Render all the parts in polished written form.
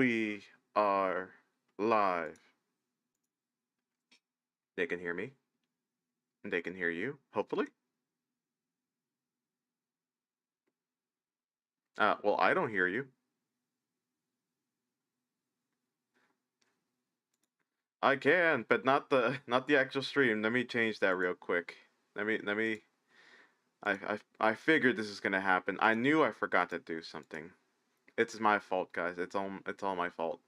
We are live. They can hear me, and they can hear you, hopefully. Well, I don't hear you. I can, but not the actual stream. Let me change that real quick. Let me. I figured this is gonna happen. I knew I forgot to do something. It's my fault, guys. It's all my fault.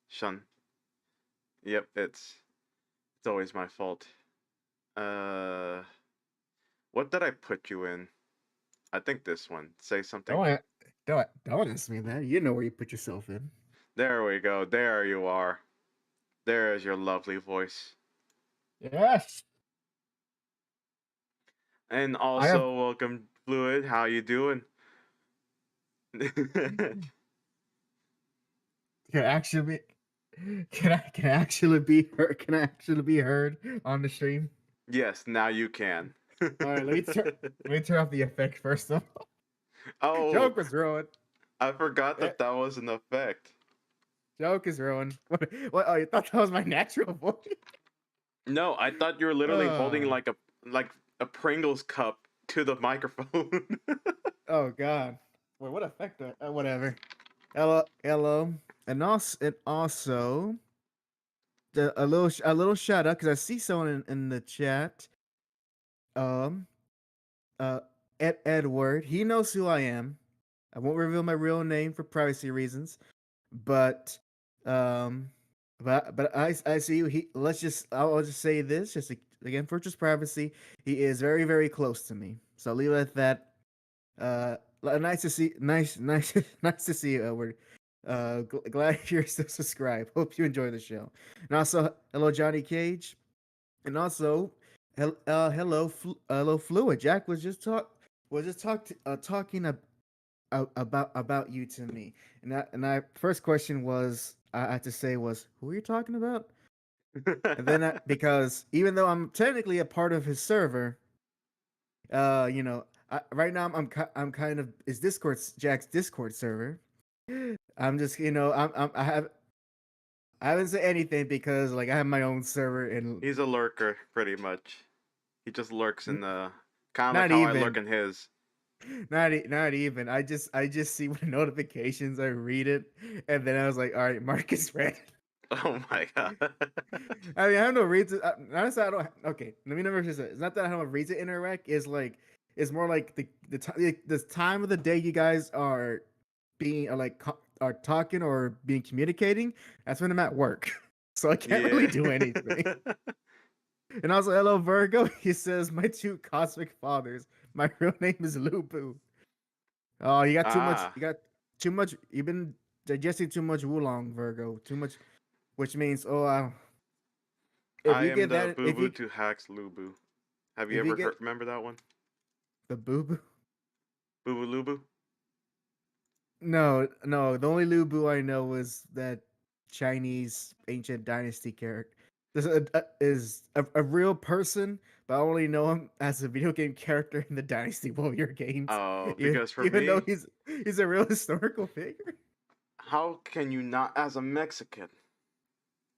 Shun. Yep, it's always my fault. Uh, what did I put you in? I think this one. Say something. Don't don't ask me that. You know where you put yourself in. There we go. There you are. There is your lovely voice. Yes. And I have also welcome Fluid. How you doing? can actually can actually be heard. Can actually be heard on the stream. Yes, now you can. All right, let me turn off the effect first of all. Oh, Joke was ruined. I forgot Eh, that was an effect. Joke is ruined. What? Oh, you thought that was my natural voice? No, I thought you were literally holding Uh, like a Pringles cup to the microphone. oh God. Wait, what effect? Whatever. Hello. And also, a little shout out because I see someone in the chat. Um, uh, Edward. He knows who I am. I won't reveal my real name for privacy reasons, but um, but I see you. I'll just say this again for just privacy. He is very close to me. So I'll leave it at that. Nice to see. Nice to see you, Edward. Glad you're still subscribed. Hope you enjoy the show. And also, hello, Johnny Cage. And also, hello, Fluid. Jack talking about you to me. And I first question was I had to say was who are you talking about? And then because even though I'm technically a part of his server, right now I'm kind of is Jack's Discord server. I'm just I haven't said anything because like I have my own server and He's a lurker, pretty much. He just lurks in the kind of like not how I lurk even in his. not even. I just see my notifications. I read it, and then I was like, all right, Marcus read. Oh my god. I mean, I have no reason. Honestly, I don't. Okay, let me never just say. It's not that I have a reason to interact. It's more like the time of the day you guys are being are talking or being communicating. That's when I'm at work, so I can't really Yeah. do anything. And also, hello Virgo. He says my two cosmic fathers. My real name is Lubu. Oh, you got too much. Ah, You got too much. You've been digesting too much Wulong, Virgo. Too much, which means if I you am get the that, boo boo to Hacks Lubu. Have you if you ever get remember that one? the boo boo. Boo boo Lubu? No. The only Lubu I know is that Chinese ancient dynasty character. This is a real person, but I only know him as a video game character in the Dynasty Warrior games. Oh, Even, because for even though me, he's a real historical figure. how can you not, as a Mexican,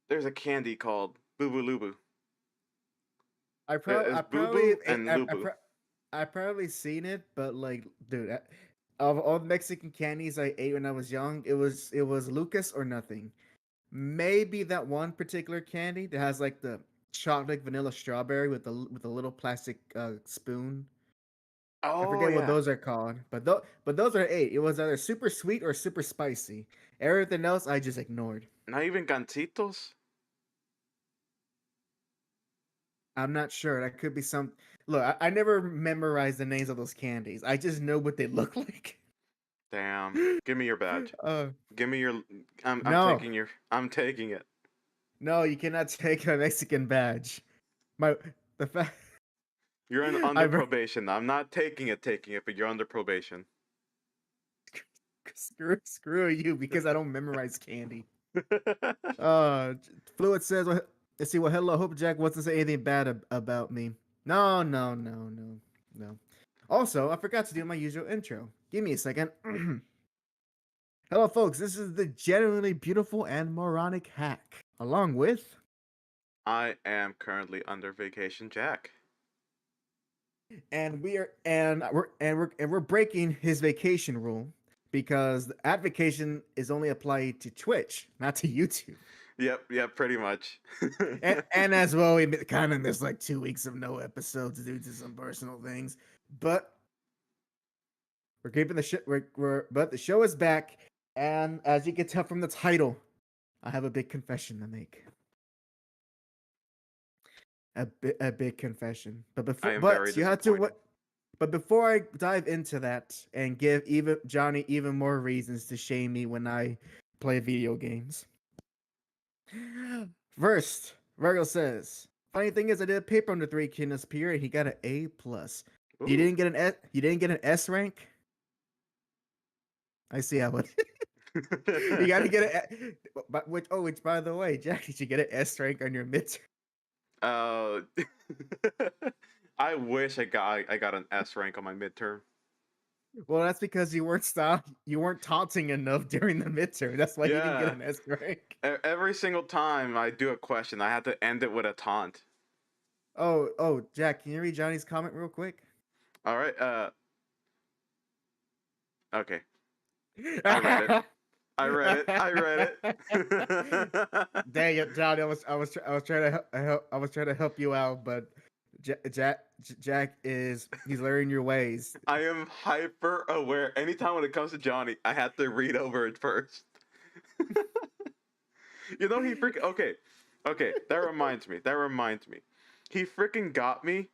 there's a candy called Boo Boo Lubu. I It's Boo probably Boo and Lubu. I probably seen it, but like, dude, of all the Mexican candies I ate when I was young, it was Lucas or nothing. Maybe that one particular candy that has like the chocolate vanilla strawberry with a little plastic spoon. I Oh forget what yeah, those are called, but those are eight. It was either super sweet or super spicy. Everything else I just ignored. not even gancitos. I'm not sure. That could be some. Look, I never memorized the names of those candies. I just know what they look like. Damn, give me your badge. uh, Give me your. I'm no, taking your. I'm taking it. no, you cannot take a Mexican badge. My the fact You're under I probation. I'm not taking it, but you're under probation. screw you because I don't memorize candy. Uh, Fluid says, let's see what. Hello, hope Jack wants to say anything bad about me. No. Also, I forgot to do my usual intro. Give me a second. Hello, folks. This is the genuinely beautiful and moronic hack, along with, I am currently under vacation, Jack. and we're breaking his vacation rule because that vacation is only applied to Twitch, not to YouTube. Yep, pretty much. And as well, we kind of missed like 2 weeks of no episodes due to some personal things, but we're keeping the shit. But the show is back, and as you can tell from the title, I have a big confession to make. A big confession. But I before, am very but you have to disappointed. But before I dive into that and give even Johnny even more reasons to shame me when I play video games. First, Virgil says, funny thing is I did a paper on the Three Kingdoms period. He got an A plus. You Ooh. didn't get an S. You didn't get an S rank. I see how it. You got to get a. Which by the way, Jack, did you get an S rank on your midterm? uh, I wish I got an S rank on my midterm. Well, that's because you weren't taunting enough during the midterm. That's why you didn't get Yeah. an S rank. Every single time I do a question, I have to end it with a taunt. Oh, Jack, can you read Johnny's comment real quick? All right. Okay. I read it. I read it. Dang it, Johnny! I was trying to help you out, but Jack he's learning your ways. I am hyper aware. Anytime when it comes to Johnny, I have to read over it first. You know he freaking okay. That reminds me. He freaking got me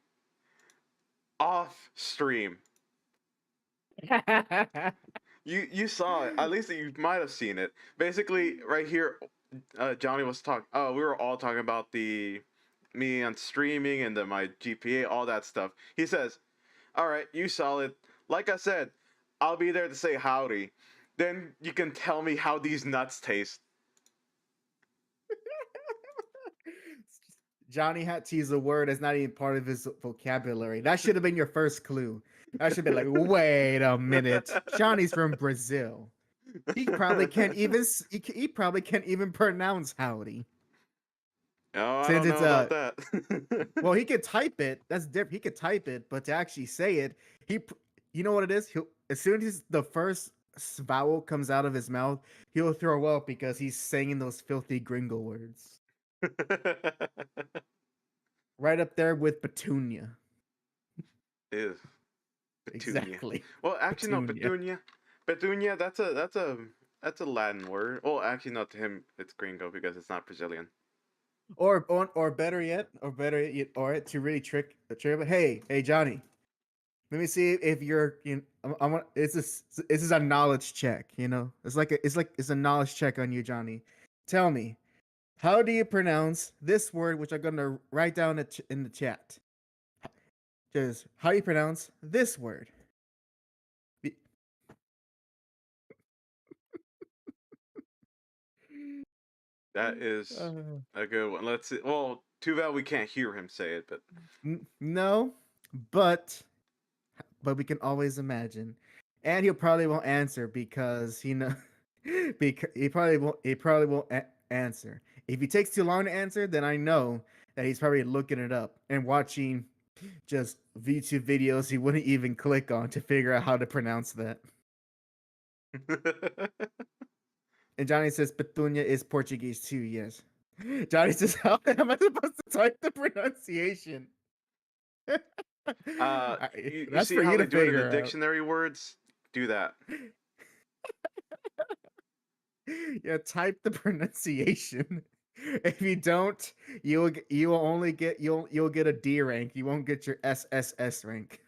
off stream. You saw it. At least you might have seen it. Basically, right here, Johnny was talking. Oh, we were all talking about me on streaming and my GPA, all that stuff. He says, "All right, you saw it. Like I said, I'll be there to say howdy. Then you can tell me how these nuts taste." Johnny had to use a word that's not even part of his vocabulary. That should have been your first clue. That should be like, wait a minute. Johnny's from Brazil. He probably can't even pronounce howdy. Oh, I Since don't it's know about that. well, he could type it. That's different. He could type it, but to actually say it, you know what it is? As soon as the first vowel comes out of his mouth, he'll throw up because he's saying those filthy gringo words. Right up there with petunia. Ew. Petunia. Exactly. Well, actually, no, Petunia. Petunia. That's a Latin word. Well, actually, not to him. It's gringo because it's not Brazilian. Or better yet, or to really trick the trick. Hey, Johnny. Let me see if you're. I want. This is a knowledge check. You know, it's a knowledge check on you, Johnny. Tell me, how do you pronounce this word, which I'm gonna write down in the chat? Just how do you pronounce this word? That is a good one. Let's see. Well, too bad we can't hear him say it, but No, but we can always imagine. And he'll probably won't answer because because he probably won't answer. If he takes too long to answer, then I know that he's probably looking it up and watching just YouTube videos he wouldn't even click on to figure out how to pronounce that. And Johnny says Petunia is Portuguese too, yes. Johnny says, how am I supposed to type the pronunciation? you see how they do it in the dictionary words? Do that. Yeah, type the pronunciation. If you don't, you'll get a D rank. You won't get your SSS rank.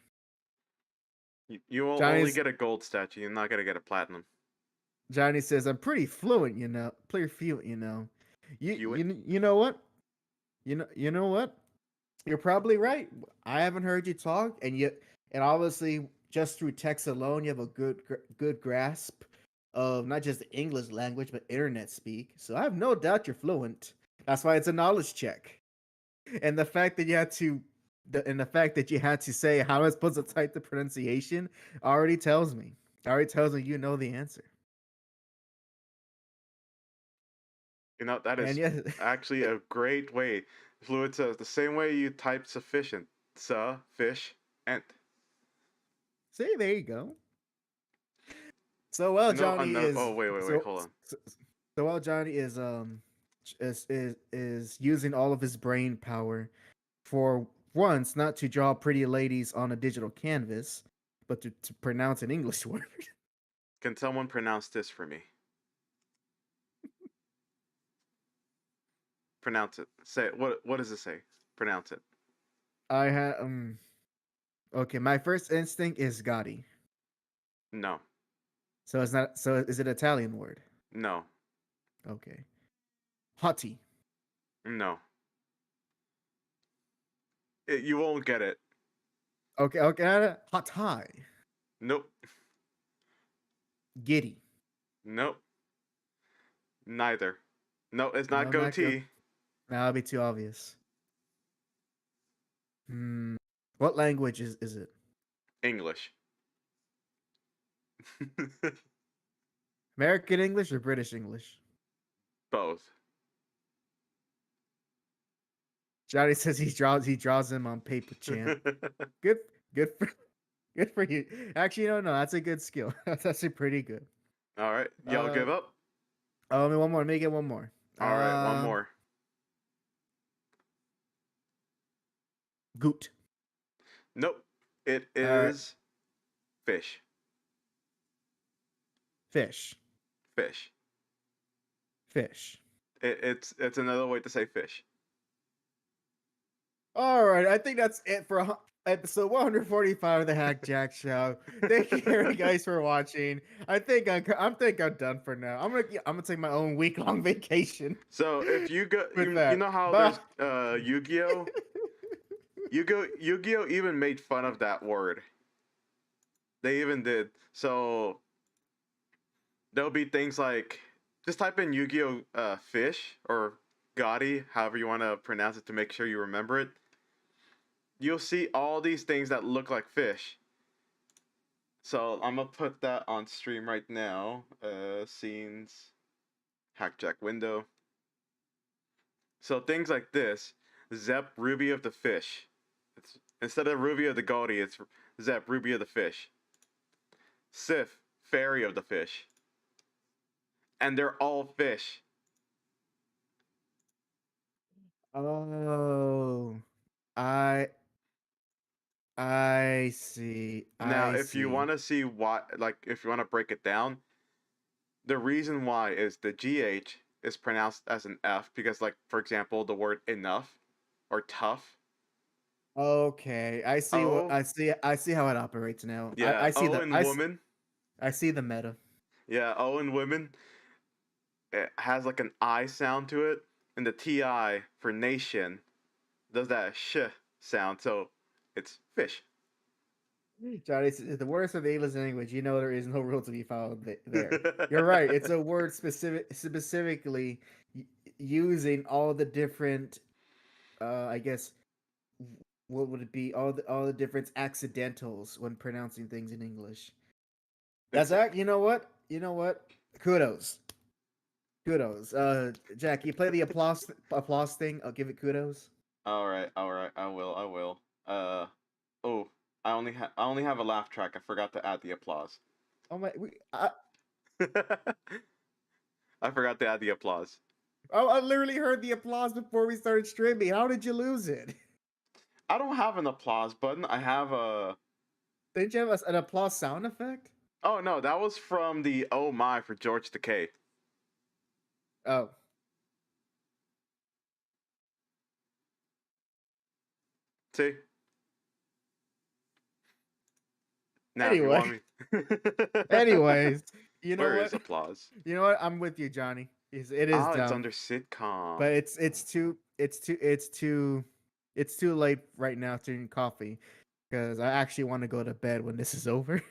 You will only get a gold statue. You're not gonna get a platinum. Johnny says, "I'm pretty fluent, you know. Pretty fluent, you know. You know what? You know what? You're probably right. I haven't heard you talk, and obviously just through text alone, you have a good grasp of not just the English language but internet speak. So I have no doubt you're fluent. That's why it's a knowledge check. And the fact that you had to say how am I supposed to type the pronunciation already tells me you know the answer. You know, that And is yes, actually a great way. Fluid says the same way you type sufficient. Fish, ent. see, there you go. So well, You know, Johnny is oh, wait, so hold on. so, so well, Johnny is using all of his brain power for once not to draw pretty ladies on a digital canvas, but to pronounce an English word. Can someone pronounce this for me? Pronounce it. Say it. What does it say? Pronounce it. I have okay. My first instinct is Gotti. No. So it's not. So is it Italian word? No. Okay. Hottie. No. You won't get it. Okay. Okay. Hot high. Nope. Giddy. Nope. Neither. No, it's not No, not good. goatee. That'll be too obvious. Hmm. What language is it? English. American English or British English? Both. Johnny says he draws them on paper champ. Good good for good for you. Actually, no, that's a good skill. That's actually pretty good. All right. Y'all Uh give up? oh, one more. Let me get one more. All right. One more. Goot. Nope. It All right. is fish. Fish. Fish. Fish. It's another way to say fish. All right, I think that's it for episode 145 of the Hack Jack Show. Thank you guys for watching. I think I'm done for now. I'm gonna take my own week-long vacation. So if you go, With you that. know how Bye. there's Yu-Gi-Oh. Yu-Gi-Oh even made fun of that word. They even did. So there'll be things like just type in Yu-Gi-Oh fish or Gotti, however you want to pronounce it to make sure you remember it. You'll see all these things that look like fish. So I'm gonna put that on stream right now. Scenes, Hackjack window. So things like this, Zep Ruby of the fish. It's instead of Ruby of the Goldie, it's Zep Ruby of the fish. Sif Fairy of the fish. And they're all fish. Oh, I I see. Now, I if you see. want to see why, like, if you want to break it down, the reason why is the GH is pronounced as an F because, like, for example, the word enough or tough. Okay, I see what O, I see how it operates now. yeah, I see O the in woman. I see the meta. Yeah, O in women. It has like an I sound to it, and the TI for nation does that sh sound, so it's fish. Johnny, it's the worst of the English language. You know there is no rule to be followed there. You're right. It's a word specifically using all the different, I guess, what would it be? All the different accidentals when pronouncing things in English. That's It's that. You know what? You know what? Kudos. Kudos. Jack, you play the applause thing. I'll give it kudos. all right, all right. I will, I will. Oh, I only have a laugh track. I forgot to add the applause. Oh my, I forgot to add the applause. I literally heard the applause before we started streaming. How did you lose it? I don't have an applause button. I have a. Didn't you have an applause sound effect? Oh no, that was from the Oh My for George Takei. Oh. See? Now, if you Anyway. want me. Anyways, you know Where what? is applause? You know what? I'm with you, Johnny. It is Ah, it's dumb, under sitcom. but it's too late right now to drink coffee because I actually want to go to bed when this is over.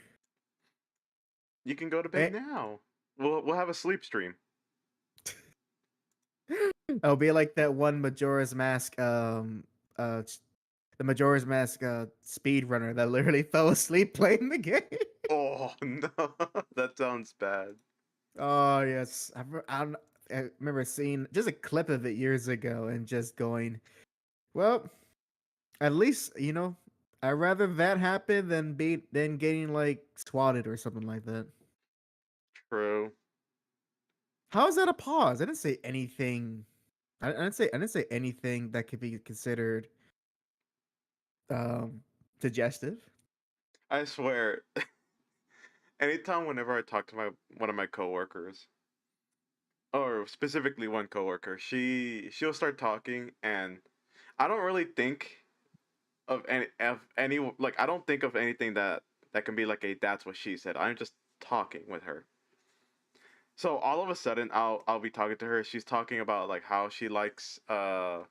You can go to bed now. We'll have a sleep stream. I'll be like that one Majora's Mask the Majora's Mask speed runner that literally fell asleep playing the game. Oh no, that sounds bad. Oh yes, I remember seeing just a clip of it years ago and just going, well, at least I'd rather that happen than getting like swatted or something like that. True. How is that a pause? I didn't say anything. I didn't say anything that could be considered um suggestive. I swear, anytime whenever I talk to one of my coworkers, or specifically one coworker, she'll start talking, and I don't really think of any like I don't think of anything that can be like a that's what she said. I'm just talking with her. So all of a sudden I'll be talking to her. She's talking about like how she likes I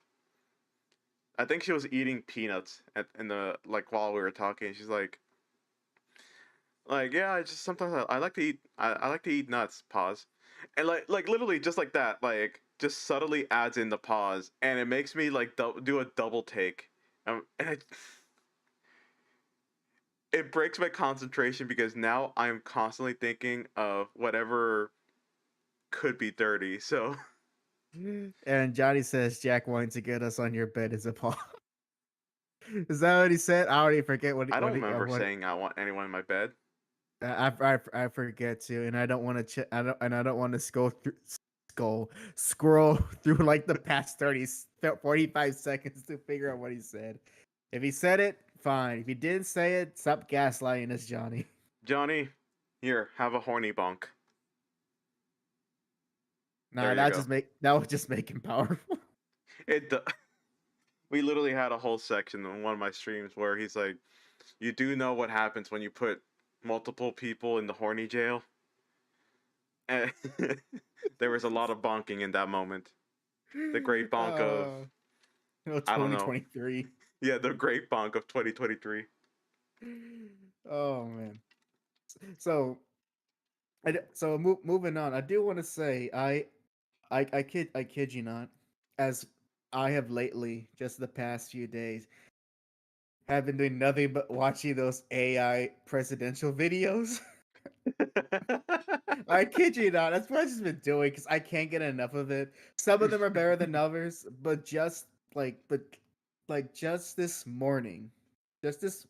think she was eating peanuts in the like while we were talking. She's like yeah, I just sometimes I like to eat I like to eat nuts. Pause, and like literally just like that, like just subtly adds in the pause, and it makes me like do a double take. And it breaks my concentration because now I'm constantly thinking of whatever could be dirty. So And Johnny says Jack wanting to get us on your bed is a pause. Is that what he said? I already forget I don't remember saying I want anyone in my bed. I forget to, and I don't want to. I don't want to scroll through like the past 45 seconds to figure out what he said. If he said it, fine. If he didn't say it, stop gaslighting us, Johnny. Johnny, here, have a horny bonk. Nah, There you go. that would just make him powerful. It. We literally had a whole section in one of my streams where he's like, "You do know what happens when you put multiple people in the horny jail?" And there was a lot of bonking in that moment. The great bonk of I don't know. 2023. Yeah, the great bonk of 2023. Oh man. So moving on, I do want to say I kid you not, as I have lately, just the past few days, have been doing nothing but watching those AI presidential videos. I kid you not, that's what I've just been doing because I can't get enough of it. Some of them are better than others, but just this morning, just this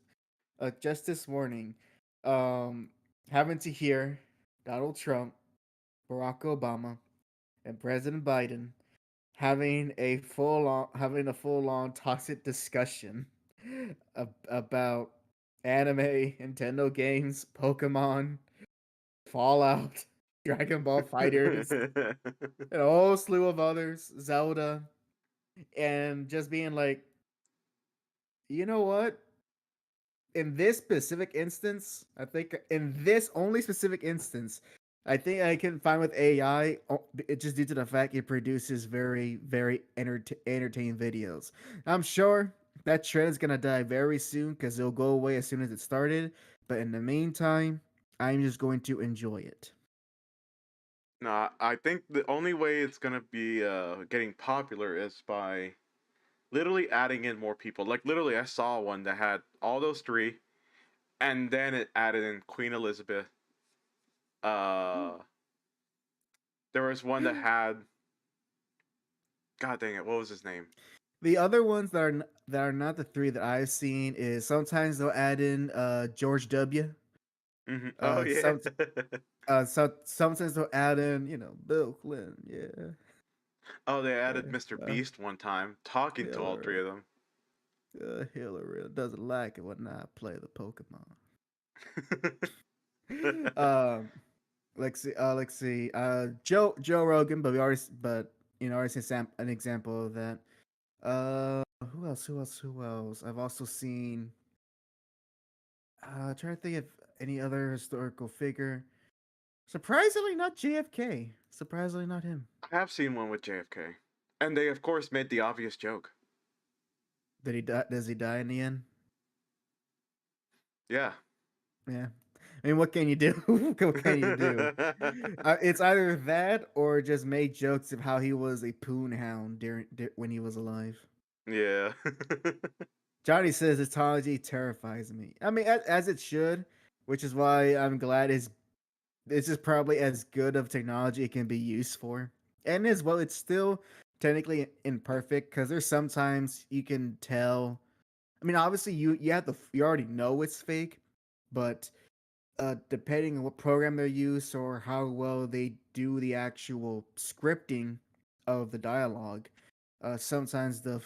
just this morning, um, having to hear Donald Trump, Barack Obama, and President Biden having a full on toxic discussion about anime, Nintendo games, Pokemon, Fallout, Dragon Ball Fighters, and a whole slew of others, Zelda, and just being like, you know what? In this specific instance, I think in this only specific instance, I think I can find with AI. It just due to the fact it produces very, very entertaining videos. I'm sure that trend is gonna die very soon because it'll go away as soon as it started. But in the meantime, I'm just going to enjoy it. No, I think the only way it's gonna be getting popular is by literally adding in more people. Like literally, I saw one that had all those three, and then it added in Queen Elizabeth. Uh, there was one that had, God dang it, what was his name? The other ones that are not the three that I've seen is sometimes they'll add in George W. Oh yeah. Some sometimes they'll add in Bill Clinton. Yeah. Oh, they added Uh, Mr. uh, Beast one time, talking to all three Hillary, of them. Hillary doesn't like it when I play the Pokemon. um, let's see. Joe Rogan, but already seen an example of that. Who else? Who else? Who else? I've also seen. Trying to think of any other historical figure. Surprisingly, not JFK. Surprisingly, not him. I have seen one with JFK, and they of course made the obvious joke. Did he die? Does he die in the end? Yeah. Yeah. I mean, what can you do? What can you do? It's either that or just made jokes of how he was a poon hound when he was alive. Yeah. Johnny says etology terrifies me. I mean, as it should, which is why I'm glad this is probably as good of technology it can be used for. And as well, it's still technically imperfect because there's sometimes you can tell. I mean, obviously you have to you already know it's fake, but depending on what program they use or how well they do the actual scripting of the dialogue, sometimes the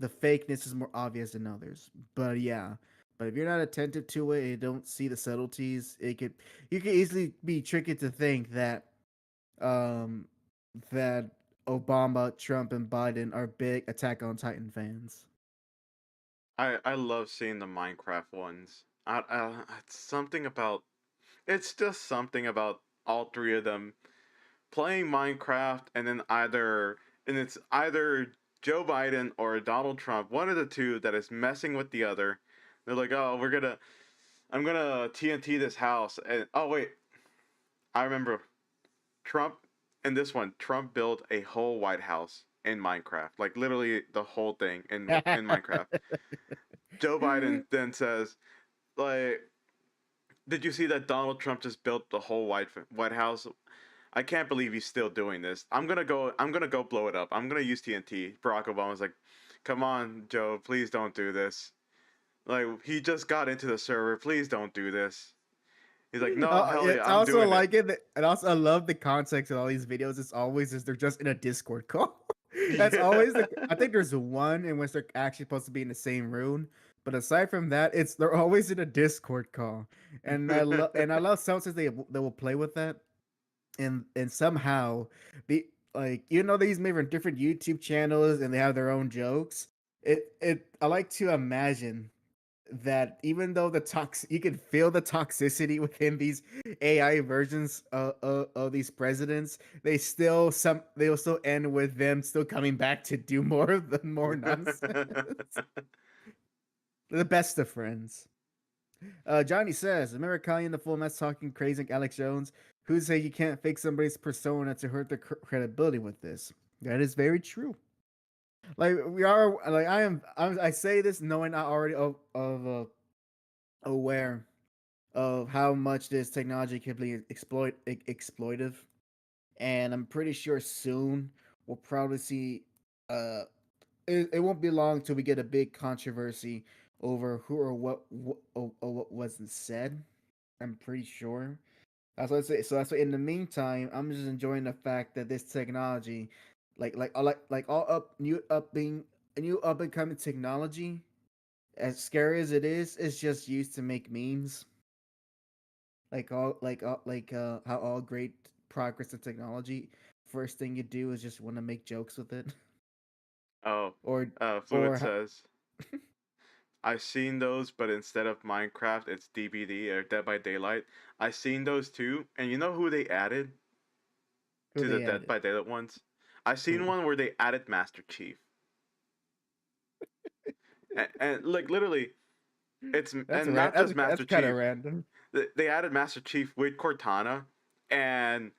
fakeness is more obvious than others. But yeah, but if you're not attentive to it and don't see the subtleties, it could you could easily be tricked to think um that Obama, Trump, and Biden are big Attack on Titan fans. I love seeing the Minecraft ones. It's something about it's just something about all three of them playing Minecraft, and then it's either Joe Biden or Donald Trump, one of the two that is messing with the other. They're like, oh, I'm gonna TNT this house, and oh wait, I remember Trump in this one. Trump built a whole White House in Minecraft, like literally the whole thing in Minecraft. Joe Biden then says, like, did you see that Donald Trump just built the whole White House? I can't believe he's still doing this. I'm gonna go blow it up. I'm gonna use TNT. Barack Obama's like, come on, Joe, please don't do this. Like he just got into the server. Please don't do this. He's like, no, hell Yeah, yeah, I I'm also doing it. like it, and also I love the context of all these videos. It's always is they're just in a Discord call. That's always the. Yeah. I think there's one in which they're actually supposed to be in the same room, but aside from that, it's they're always in a Discord call, and I love sometimes they will play with that, and somehow be like these maybe different YouTube channels and they have their own jokes. It I like to imagine that even though you can feel the toxicity within these AI versions of these presidents, they will still end with them still coming back to do more nonsense. The best of friends. Johnny says, remember Kanye in the full mess talking crazy like Alex Jones? Who say you can't fake somebody's persona to hurt their credibility with this? That is very true. Like we are, like I say this knowing I already aware of how much this technology can be exploitive, and I'm pretty sure soon we'll probably see. Uh, it won't be long till we get a big controversy over who or what wasn't said. I'm pretty sure. That's what I say. So that's why. In the meantime, I'm just enjoying the fact that this technology, like all new up and coming technology, as scary as it is just used to make memes. How all great progress in technology, first thing you do is just want to make jokes with it, Oh, or Fluid or says I've seen those, but instead of Minecraft, it's DBD or Dead by Daylight. I've seen those too, and you know who they added who to the they Dead added. by Daylight ones? I've seen Who? one where they added Master Chief, and like literally, and not just That's Master kind of Chief. random. They added Master Chief with Cortana, and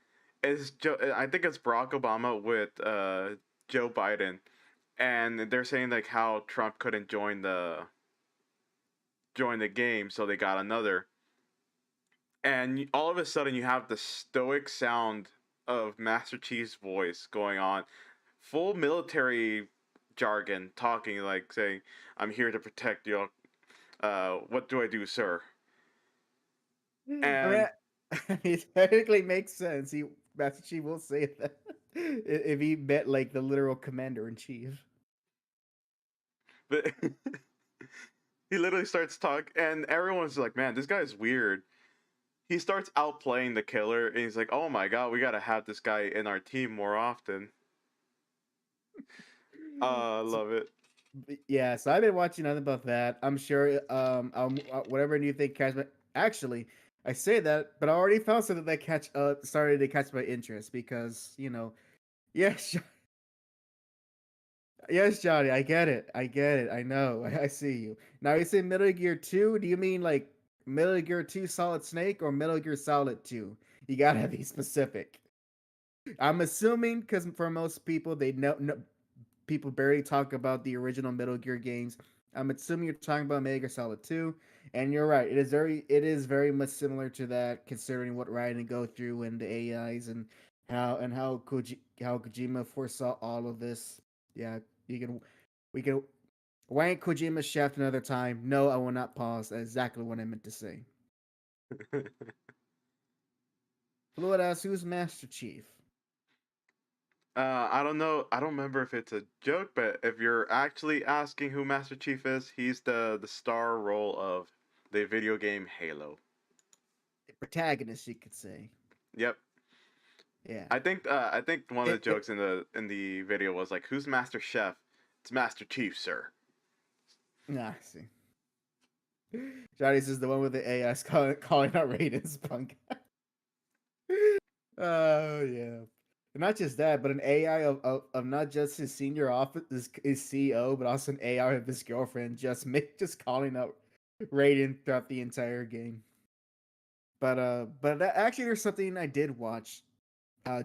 I think it's Barack Obama with Joe Biden, and they're saying like how Trump couldn't join the game, so they got another. And all of a sudden, you have the stoic sound of Master Chief's voice going on, full military jargon, talking like saying, "I'm here to protect you. What do I do, sir?" I mean, And it technically makes sense. Master Chief will say that if he met like the literal commander in chief. but he literally starts talking, and everyone's like, "Man, this guy's weird." He starts outplaying the killer, and he's like, "Oh my god, we gotta have this guy in our team more often." I So, love it. yeah, so I've been watching nothing about that. I'm sure whatever new thing catch my actually I say that, but I already found something that started to catch my interest because yes, yes, Johnny, I get it, I know, I see you. Now you say Metal Gear 2, do you mean like Metal Gear 2 Solid Snake or Metal Gear Solid 2? You gotta be specific. I'm assuming because for most people they know people barely talk about the original Metal Gear games. I'm assuming you're talking about Metal Gear Solid 2, and you're right. It is very much similar to that, considering what Raiden go through and the AIs and how how Kojima foresaw all of this. Yeah, you can we can wank Kojima shaft another time. No, I will not pause. That's exactly what I meant to say. Fluid asks, who's Master Chief? I don't know. I don't remember if it's a joke, but if you're actually asking who Master Chief is, he's the star role of the video game Halo. The protagonist, you could say. Yep. Yeah. I think one of the It jokes in the video was like, "Who's Master Chef?" It's Master Chief, sir. Nah, I see. Johnny's is the one with the AIs calling out Raiden's punk. Oh yeah. And not just that, but an AI of not just his senior office, his CEO, but also an AI of his girlfriend just calling out Raiden throughout the entire game. But actually, there's something I did watch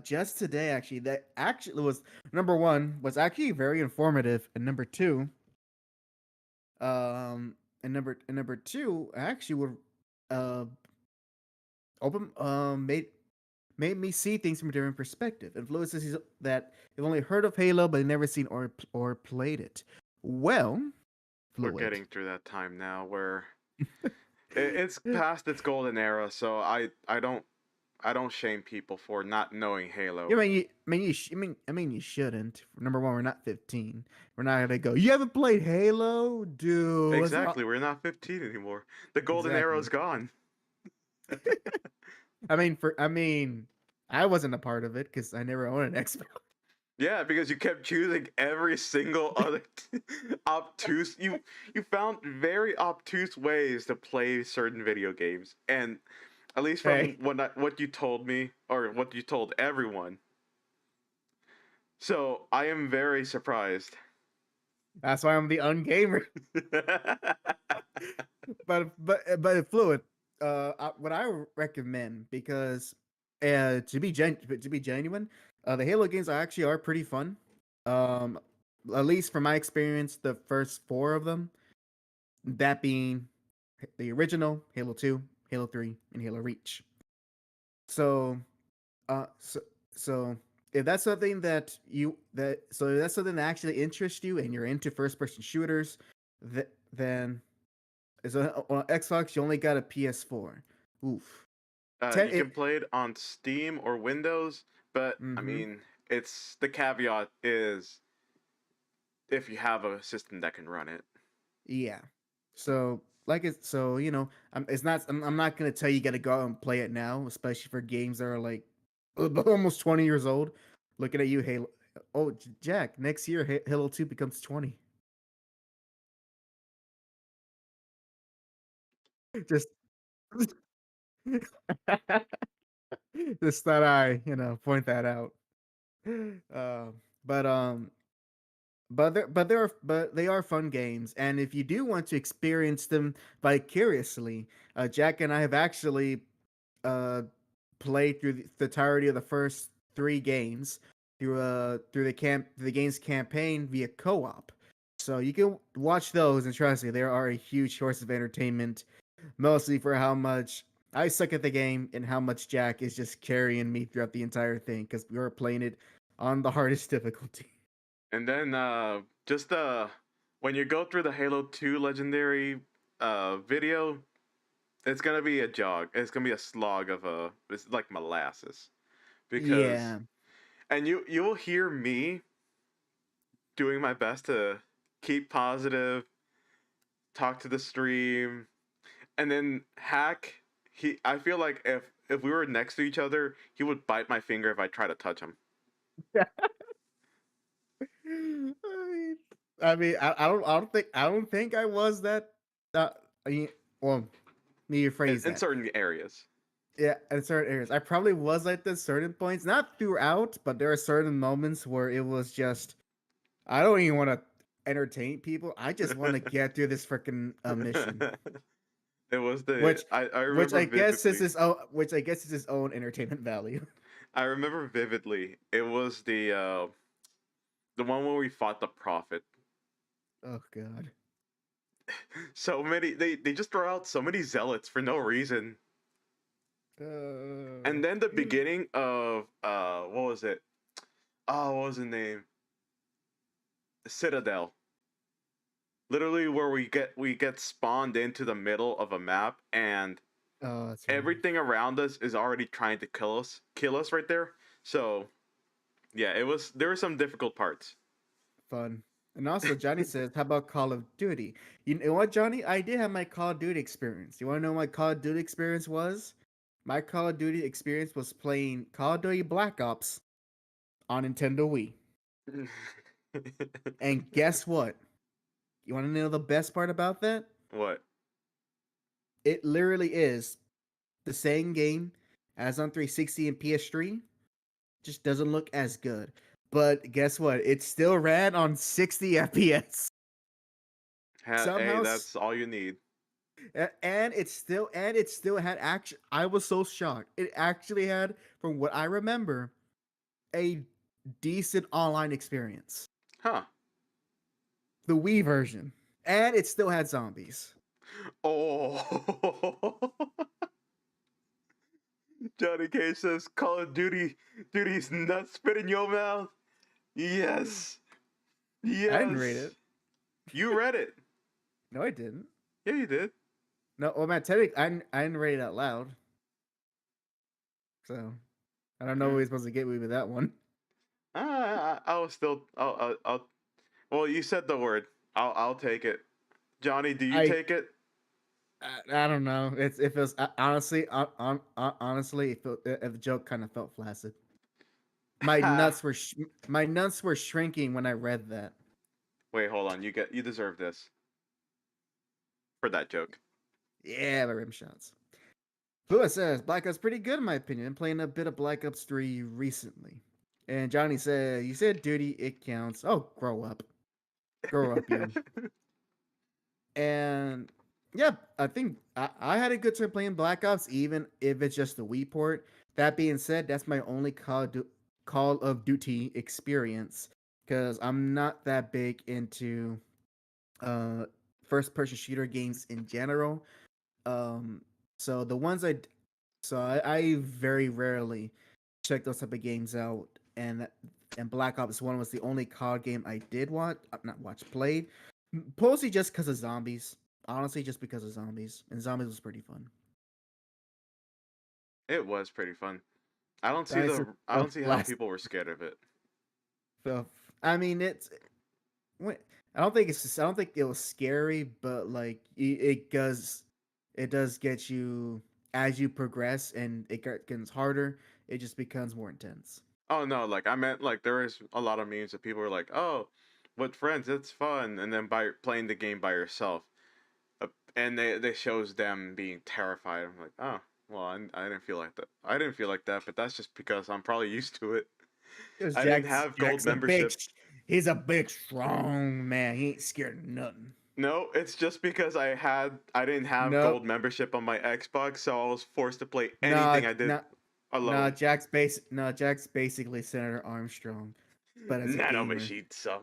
just today. Actually, that actually was number one was actually very informative, and number two, number two actually would uh open made me see things from a different perspective. Influences that have only heard of Halo but never seen or played it. Well, We're Fluid. getting through that time now where it's past its golden era, so I don't shame people for not knowing Halo. I mean, you shouldn't. Number one, we're not 15. We're not gonna go. You haven't played Halo, dude. Exactly, we're not 15 anymore. The golden era Exactly. is gone. I mean, I wasn't a part of it because I never owned an Xbox. Yeah, because you kept choosing every single other obtuse. You found very obtuse ways to play certain video games, and at least from Hey, what you told me or what you told everyone. So I am very surprised. that's why I'm the ungamer. But Fluid. What I recommend because to be genuine, the Halo games actually are pretty fun. Um, at least from my experience, the first four of them, that being the original Halo 2, Halo 3, and Halo Reach. So, uh, so, so if that's something if that's something that actually interests you and you're into first person shooters, then is on Xbox you only got a PS4. Oof. You can play it on Steam or Windows, but I Mm-hmm. mean, it's the caveat is if you have a system that can run it. Yeah. So it's not. I'm not gonna tell you got to go out and play it now, especially for games that are like almost 20 years old. Looking at you, Halo. Oh, Jack. Next year, Halo 2 becomes 20. Just, just thought I, point that out. Uh, but but they are fun games, and if you do want to experience them vicariously, Jack and I have actually uh played through the entirety of the first three games through the game's campaign via co-op. So you can watch those, and trust me, they are a huge source of entertainment, mostly for how much I suck at the game and how much Jack is just carrying me throughout the entire thing because we were playing it on the hardest difficulty. And then just when you go through the Halo 2 legendary video, it's gonna be a jog. It's gonna be a slog of it's like molasses because Yeah. and you will hear me doing my best to keep positive, talk to the stream, and then Hack. I feel like if we were next to each other, he would bite my finger if I try to touch him. I don't think I was that. I mean, well, let me rephrase In that. certain areas. Yeah, in certain areas, I probably was like this certain points, not throughout, but there are certain moments where it was just, I don't even want to entertain people. I just want to get through this freaking mission, It was the which, I remember vividly. which I guess is his own entertainment value. I remember vividly. It was the one where we fought the prophet. Oh God. So many they just throw out so many zealots for no reason. Uh, And then the beginning of what was it? Oh, what was the name? Citadel. Literally, where we get spawned into the middle of a map, and Oh, that's right. everything around us is already trying to kill us right there. So yeah, there were some difficult parts. Fun. And also, Johnny says, "How about Call of Duty?" You know what, Johnny? I did have my Call of Duty experience. You want to know what my Call of Duty experience was? My Call of Duty experience was playing Call of Duty Black Ops on Nintendo Wii. And guess what? You want to know the best part about that? What? It literally is the same game as on 360 and PS3, just doesn't look as good. But guess what? It still ran on 60 FPS. Hey, Somehow, that's all you need. and it still had action. I was so shocked. It actually had, from what I remember, a decent online experience. Huh. The Wii version. And it still had zombies. Oh. Johnny Cage says Call of Duty's nuts spit in your mouth. Yes. Yes. I didn't read it. You read it. No, I didn't. Yeah, you did. No, well, man, technically, I didn't read it out loud. So, I don't know what he's supposed to get me with that one. I was still. Well, you said the word. I'll take it. Johnny, do you take it? I don't know. It feels honestly, honestly, the joke kind of felt flaccid. My nuts were shrinking when I read that. Wait, hold on. You deserve this for that joke. Yeah, the rim shots. Lewis says Black Ops pretty good in my opinion. I'm playing a bit of Black Ops 3 recently. And Johnny said, "You said duty, it counts." Oh, grow up, you. And yeah, I think I had a good time playing Black Ops, even if it's just the Wii port. That being said, that's my only Call of Duty experience because I'm not that big into uh first person shooter games in general. Um, so the ones I very rarely check those type of games out, and Black Ops 1 was the only COD game I did played, mostly just because of zombies. Honestly, just because of zombies, and zombies was pretty fun. It was pretty fun. I The don't see how last, people were scared of it. the, I mean, I don't think it was scary, but like it does get you as you progress, and it gets harder. It just becomes more intense. Oh no, like I meant like there is a lot of memes that people were like, "Oh, with friends it's fun," and then by playing the game by yourself, and they shows them being terrified. I'm like, oh, well, I didn't feel like that. I didn't feel like that, but that's just because I'm probably used to it. Because I didn't have gold membership. He's a big, strong man. He ain't scared of nothing. No, it's just because I didn't have Nope. gold membership on my Xbox, so I was forced to play Nah, anything I did alone. Jack's basically Senator Armstrong, but as a Nano gamer. machine, son.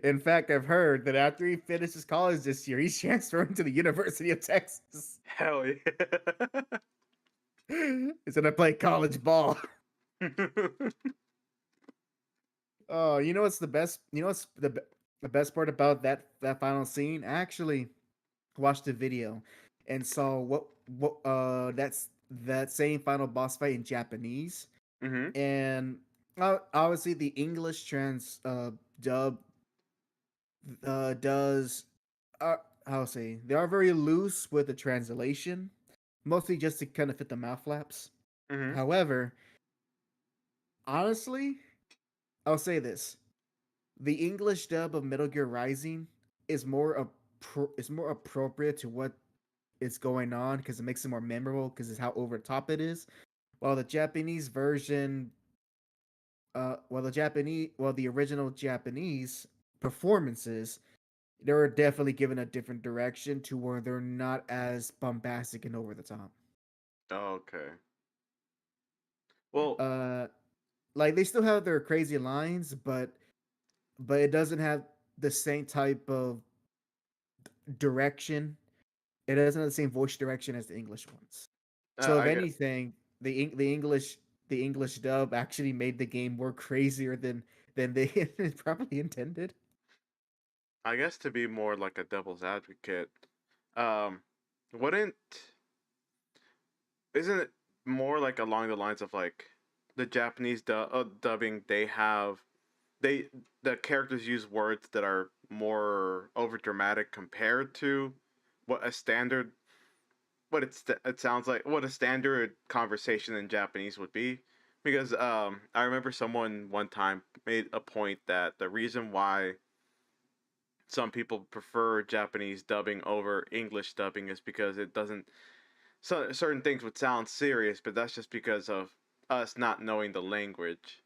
In fact, I've heard that after he finishes college this year, he's transferring to the University of Texas. Hell yeah. He's gonna play college ball. Oh, you know what's the best? You know what's the best part about that final scene? I actually watched the video and saw that's that same final boss fight in Japanese, Mm-hmm. and obviously the English dub does how to say, they are very loose with the translation, mostly just to kind of fit the mouth flaps. Mm-hmm. However, honestly, I'll say this: the English dub of Metal Gear Rising is is more appropriate to what is going on because it makes it more memorable because it's how over the top it is. While the Japanese version, the original Japanese performances, they were definitely given a different direction to where they're not as bombastic and over the top. Okay. Well, Uh, like they still have their crazy lines, but it doesn't have the same type of direction. It doesn't have the same voice direction as the English ones. So if I get. anything, the the English dub actually made the game more crazier than they probably intended. I guess to be more like a devil's advocate, um, wouldn't isn't it more like along the lines of like the Japanese dubbing? They have they the characters use words that are more over dramatic compared to what a standard it sounds like what a standard conversation in Japanese would be. Because I remember someone one time made a point that the reason why some people prefer Japanese dubbing over English dubbing is because it doesn't certain things would sound serious, but that's just because of us not knowing the language.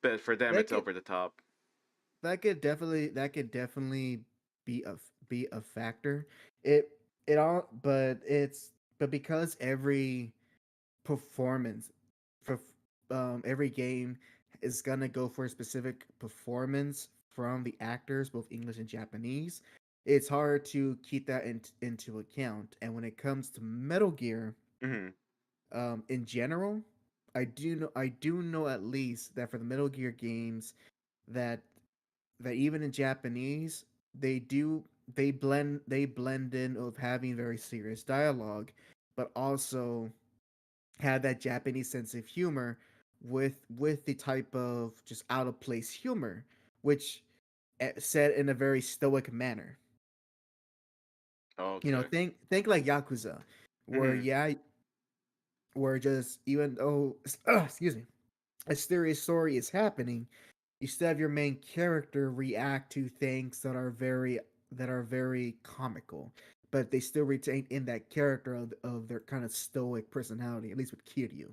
But for them, That it's could over the top. that could definitely be a factor. It it all but it's but because performance for every game is gonna go for a specific performance from the actors, both English and Japanese. It's hard to keep that into account. And when it comes to Metal Gear, Hmm. in general, I do know at least that for the Metal Gear games that even in Japanese they do they blend in of having very serious dialogue, but also had that Japanese sense of humor with the type of just out of place humor, which said in a very stoic manner. Okay. Think like Yakuza, where Hmm. yeah, where just even though excuse me, a serious story is happening, you still have your main character react to things that are very comical, but they still retain in that character of their kind of stoic personality, at least with Kiryu.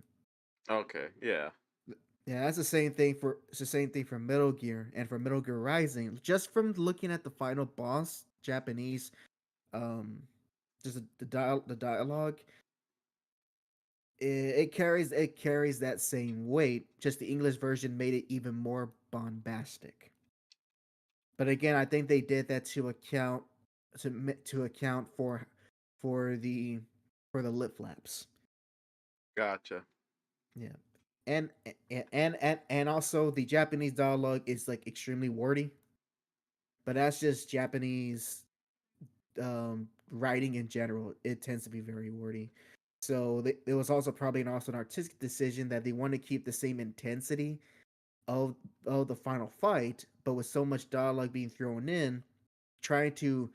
Okay. Yeah. Yeah, that's the same thing for it's the same thing for Metal Gear and for Metal Gear Rising. Just from looking at the final boss, Japanese, um, just the dialogue, it carries that same weight. Just the English version made it even more bombastic. But again, I think they did that to account for the for the lip flaps. Gotcha. Yeah. And also the Japanese dialogue is like extremely wordy, but that's just Japanese writing in general. It tends to be very wordy. So it was also probably an artistic decision that they want to keep the same intensity of the final fight, but with so much dialogue being thrown in, trying to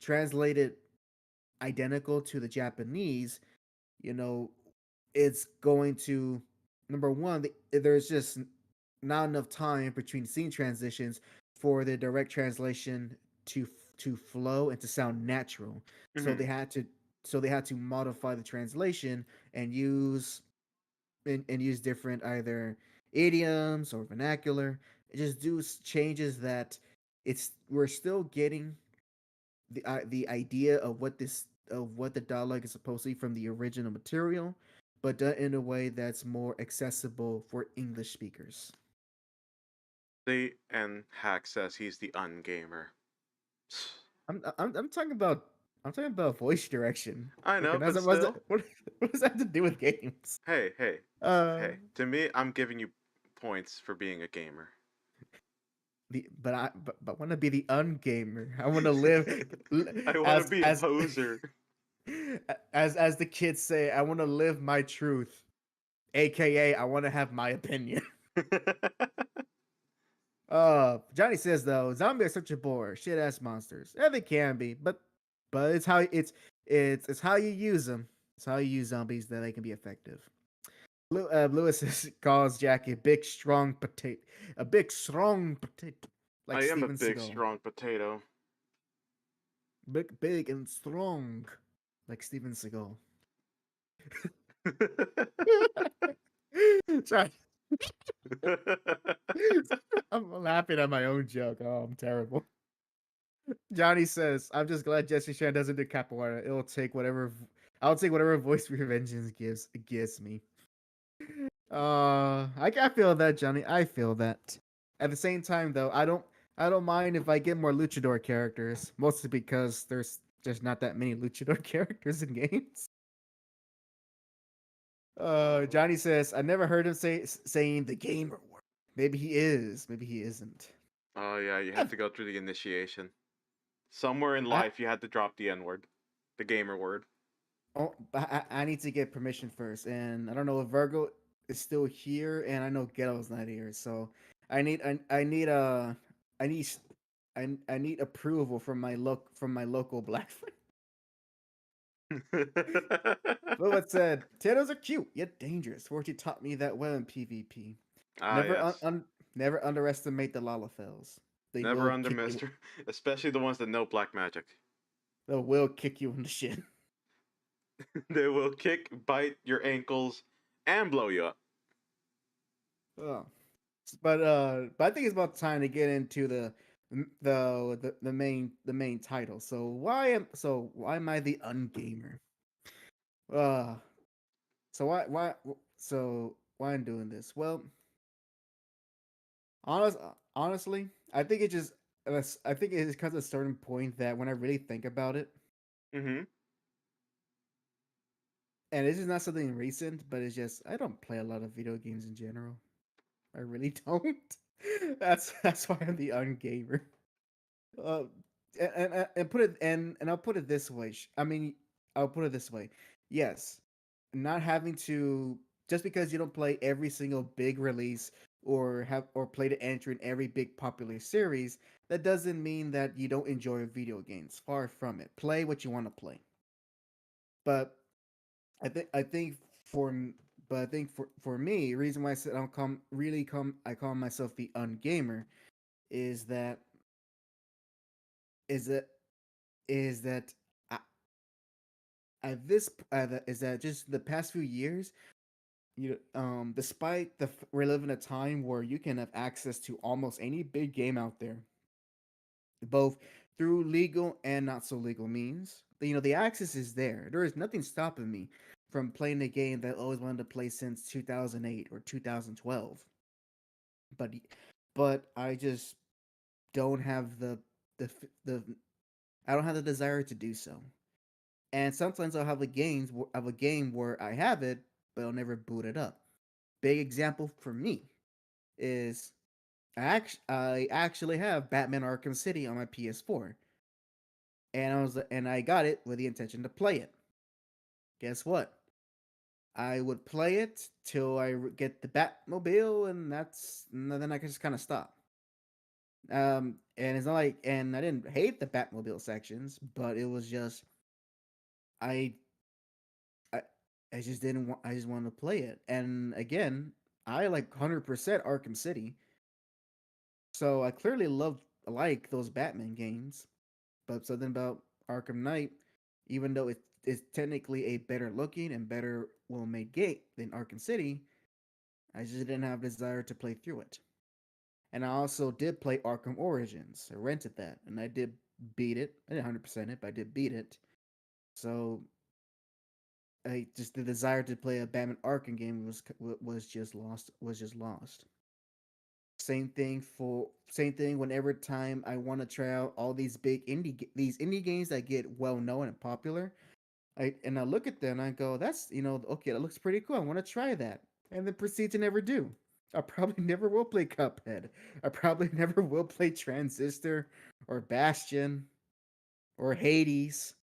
translate it identical to the Japanese, you know, it's going to number one, there's just not enough time between scene transitions for the direct translation to to flow and to sound natural. So Hmm. they had to modify the translation and use different either idioms or vernacular. Just do changes that we're still getting the idea of what the dialogue is supposed to be from the original material, but done in a way that's more accessible for English speakers. And Hack says he's the ungamer. I'm talking about voice direction. I Okay, know, but what's that, still. what does that have to do with games? Hey, hey, Uh, hey. To me, I'm giving you points for being a gamer. but want to be the ungamer. I want to live I want to as be a poser. as the kids say. I want to live my truth, aka I want to have my opinion. Johnny says though, zombies are such a bore, shit ass monsters. Yeah, they can be, but it's how you use them. It's how you use zombies that they can be effective. Lewis calls Jack a big strong potato, I like am a Steven big, Seagal. strong potato. Big and strong, like Steven Seagal. Sorry, I'm laughing at my own joke. Oh, I'm terrible. Johnny says, "I'm just glad Jesse Chan doesn't do capoeira. I'll take whatever voice vengeance gives me." I feel that, Johnny. I feel that. At the same time, though, I don't mind if I get more luchador characters, mostly because there's not that many luchador characters in games. Johnny says I never heard him saying the gamer word. Maybe he is. Maybe he isn't. Oh yeah, you had I've, to go through the initiation. Somewhere in I life, you had to drop the N word, the gamer word. oh, I need to get permission first, and I don't know if Virgo is still here, and I know Ghetto's not here, so I need I need I need I need approval from my local black friend. Lilith said, "Potatoes are cute yet dangerous. Forty taught me that well in PvP. Ah Never yes, never underestimate the Lalafels. They never will kick you. undermaster, especially the ones that know black magic. They will kick you in the shit." They will kick, bite your ankles, and blow you up. Oh. But I think it's about time to get into the main title. So why am I the ungamer? Uh why I'm doing this? Well, honest honestly, I think it comes at a certain point that when I really think about it, Mm-hmm. and this is not something recent, but it's just I don't play a lot of video games in general. I really don't. That's why I'm the ungamer. Uh, and put it and I'll put it this way. I mean, I'll put it this way. Yes, not having to just because you don't play every single big release or play the entry in every big popular series, that doesn't mean that you don't enjoy video games. Far from it. Play what you want to play. But I think for but I think for me, reason why I said I call myself the ungamer is that is that is that I, at this is that just the past few years, despite we live in a time where you can have access to almost any big game out there, both through legal and not so legal means. The access is there. There is nothing stopping me from playing a game that I always wanted to play since 2008 or 2012. But but I just don't have the I don't have the desire to do so. And sometimes I'll have a game where I have it, but I'll never boot it up. Big example for me is I actually have Batman Arkham City on my PS4, and I got it with the intention to play it. Guess what? I would play it till get the Batmobile, and then I can just kind of stop. And it's not like, and I didn't hate the Batmobile sections, but it was just I I I just didn't want. I just wanted to play it. And again, I like 100% Arkham City, so I clearly like those Batman games. But something about Arkham Knight, even though it is technically a better looking and better well made game than Arkham City, I just didn't have desire to play through it. And I also did play Arkham Origins. I rented that, and I did beat it. I didn't 100% it, but I did beat it. So I just the desire to play a Batman Arkham game was just lost. Was just lost. Same thing. Whenever time I want to try out all these indie games that get well known and popular, I look at them and I go, that's okay, that looks pretty cool. I want to try that, and then proceed to never do. I probably never will play Cuphead. I probably never will play Transistor or Bastion or Hades.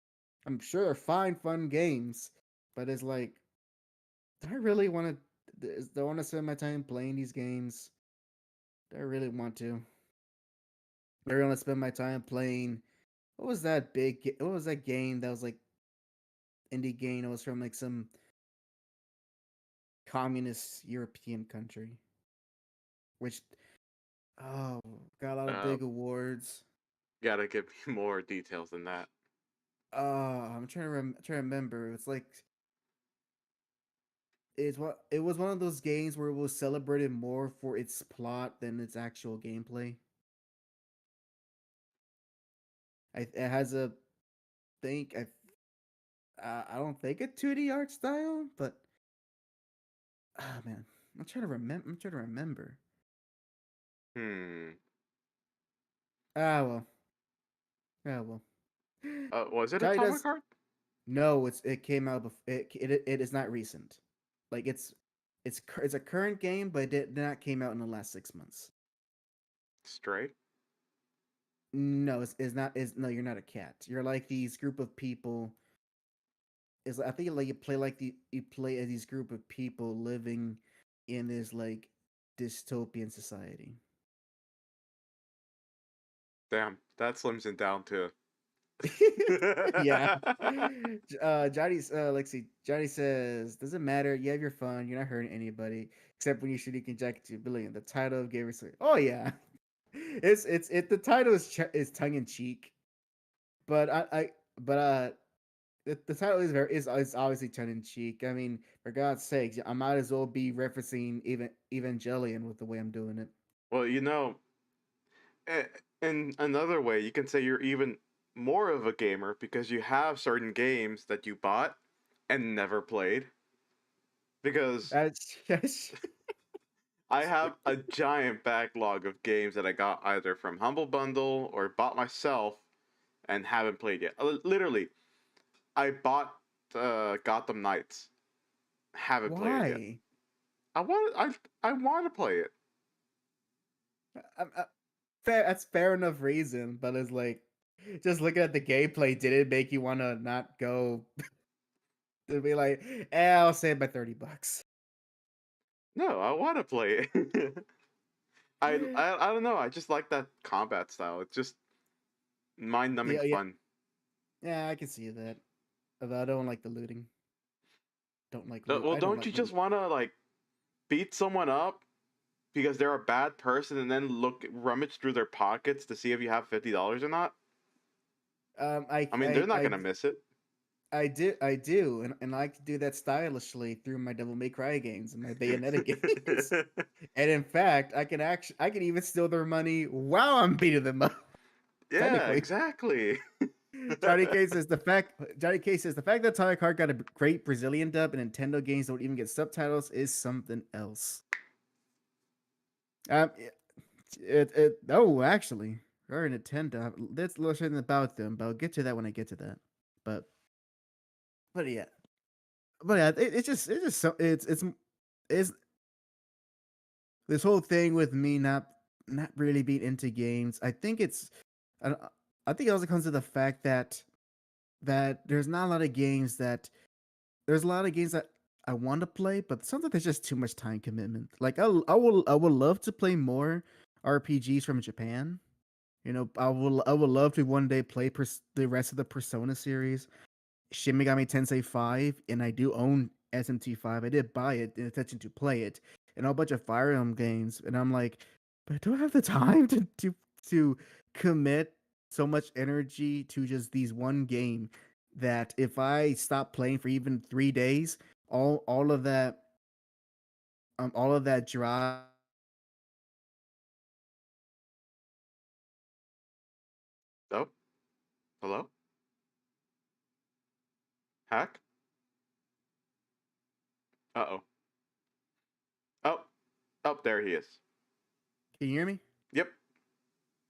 I'm sure they're fine, fun games, but it's like, do I really want to? Do I want to spend my time playing these games? Do I really want to? I really want to spend my time playing. What was that game that was like indie game? It was from like some communist European country, which oh got a lot of Uh, big awards. Gotta give me more details than that. I'm trying to remember. It was one of those games where it was celebrated more for its plot than its actual gameplay. It has a think I don't think a 2D art style, but ah man, I'm trying to remember. I'm trying to remember. Hmm. Ah well, ah well. Was it Johnny Atomic does Heart? no. It came out. It is not recent. Like it's a current game, but it did not came out in the last 6 months. Stray. No, it's not. Is no, you're not a cat. You're like these group of people. Is I think like you play as these group of people living in this like dystopian society. Damn, that slims it down to. Yeah. Johnny says, doesn't matter. You have your fun. You're not hurting anybody except when you shoot. You can jack it to a billion. The title of game is oh yeah, the title is tongue in cheek, but the title is obviously tongue in cheek. I mean, for God's sakes, I might as well be referencing even Evangelion with the way I'm doing it. Well, in another way, you can say you're even more of a gamer because you have certain games that you bought and never played. Because Yes. I have a giant backlog of games that I got either from Humble Bundle or bought myself and haven't played yet. Literally, I bought Gotham Knights, haven't played it yet. Why? I want to play it. Fair. That's fair enough reason, but it's like just looking at the gameplay, did it make you want to not go? To be like, I'll save my $30. No, I want to play it. I don't know. I just like that combat style. It's just mind-numbing Yeah, yeah, fun. yeah. I can see that. Although I don't like the looting. Don't like loot. Well, I don't don't like you just loot. want to like beat someone up because they're a bad person and then rummage through their pockets to see if you have $50 or not? I mean, they're not gonna miss it. I do, and I like to do that stylishly through my Devil May Cry games and my Bayonetta games. And in fact, I can even steal their money while I'm beating them up. Yeah, Technically, exactly. Johnny K says the fact that Toy Kart got a great Brazilian dub and Nintendo games don't even get subtitles is something else. Actually, or Nintendo. Let's listen about them, but I'll get to that when I get to that. But but yeah, it's this whole thing with me not really being into games. I, I think it also comes to the fact that there's not a lot of games that there's a lot of games that I want to play, but sometimes there's just too much time commitment. Like I would love to play more RPGs from Japan. You know, I would love to one day play the rest of the Persona series, Shin Megami Tensei 5, and I do own SMT5. I did buy it in intention to play it, and a bunch of Fire Emblem games. And I'm like, but I don't have the time to commit so much energy to just these one game that if I stop playing for even 3 days, all of that all of that drive. Oh, hello, hack. Uh-oh. Oh, oh, there he is. Can you hear me? Yep.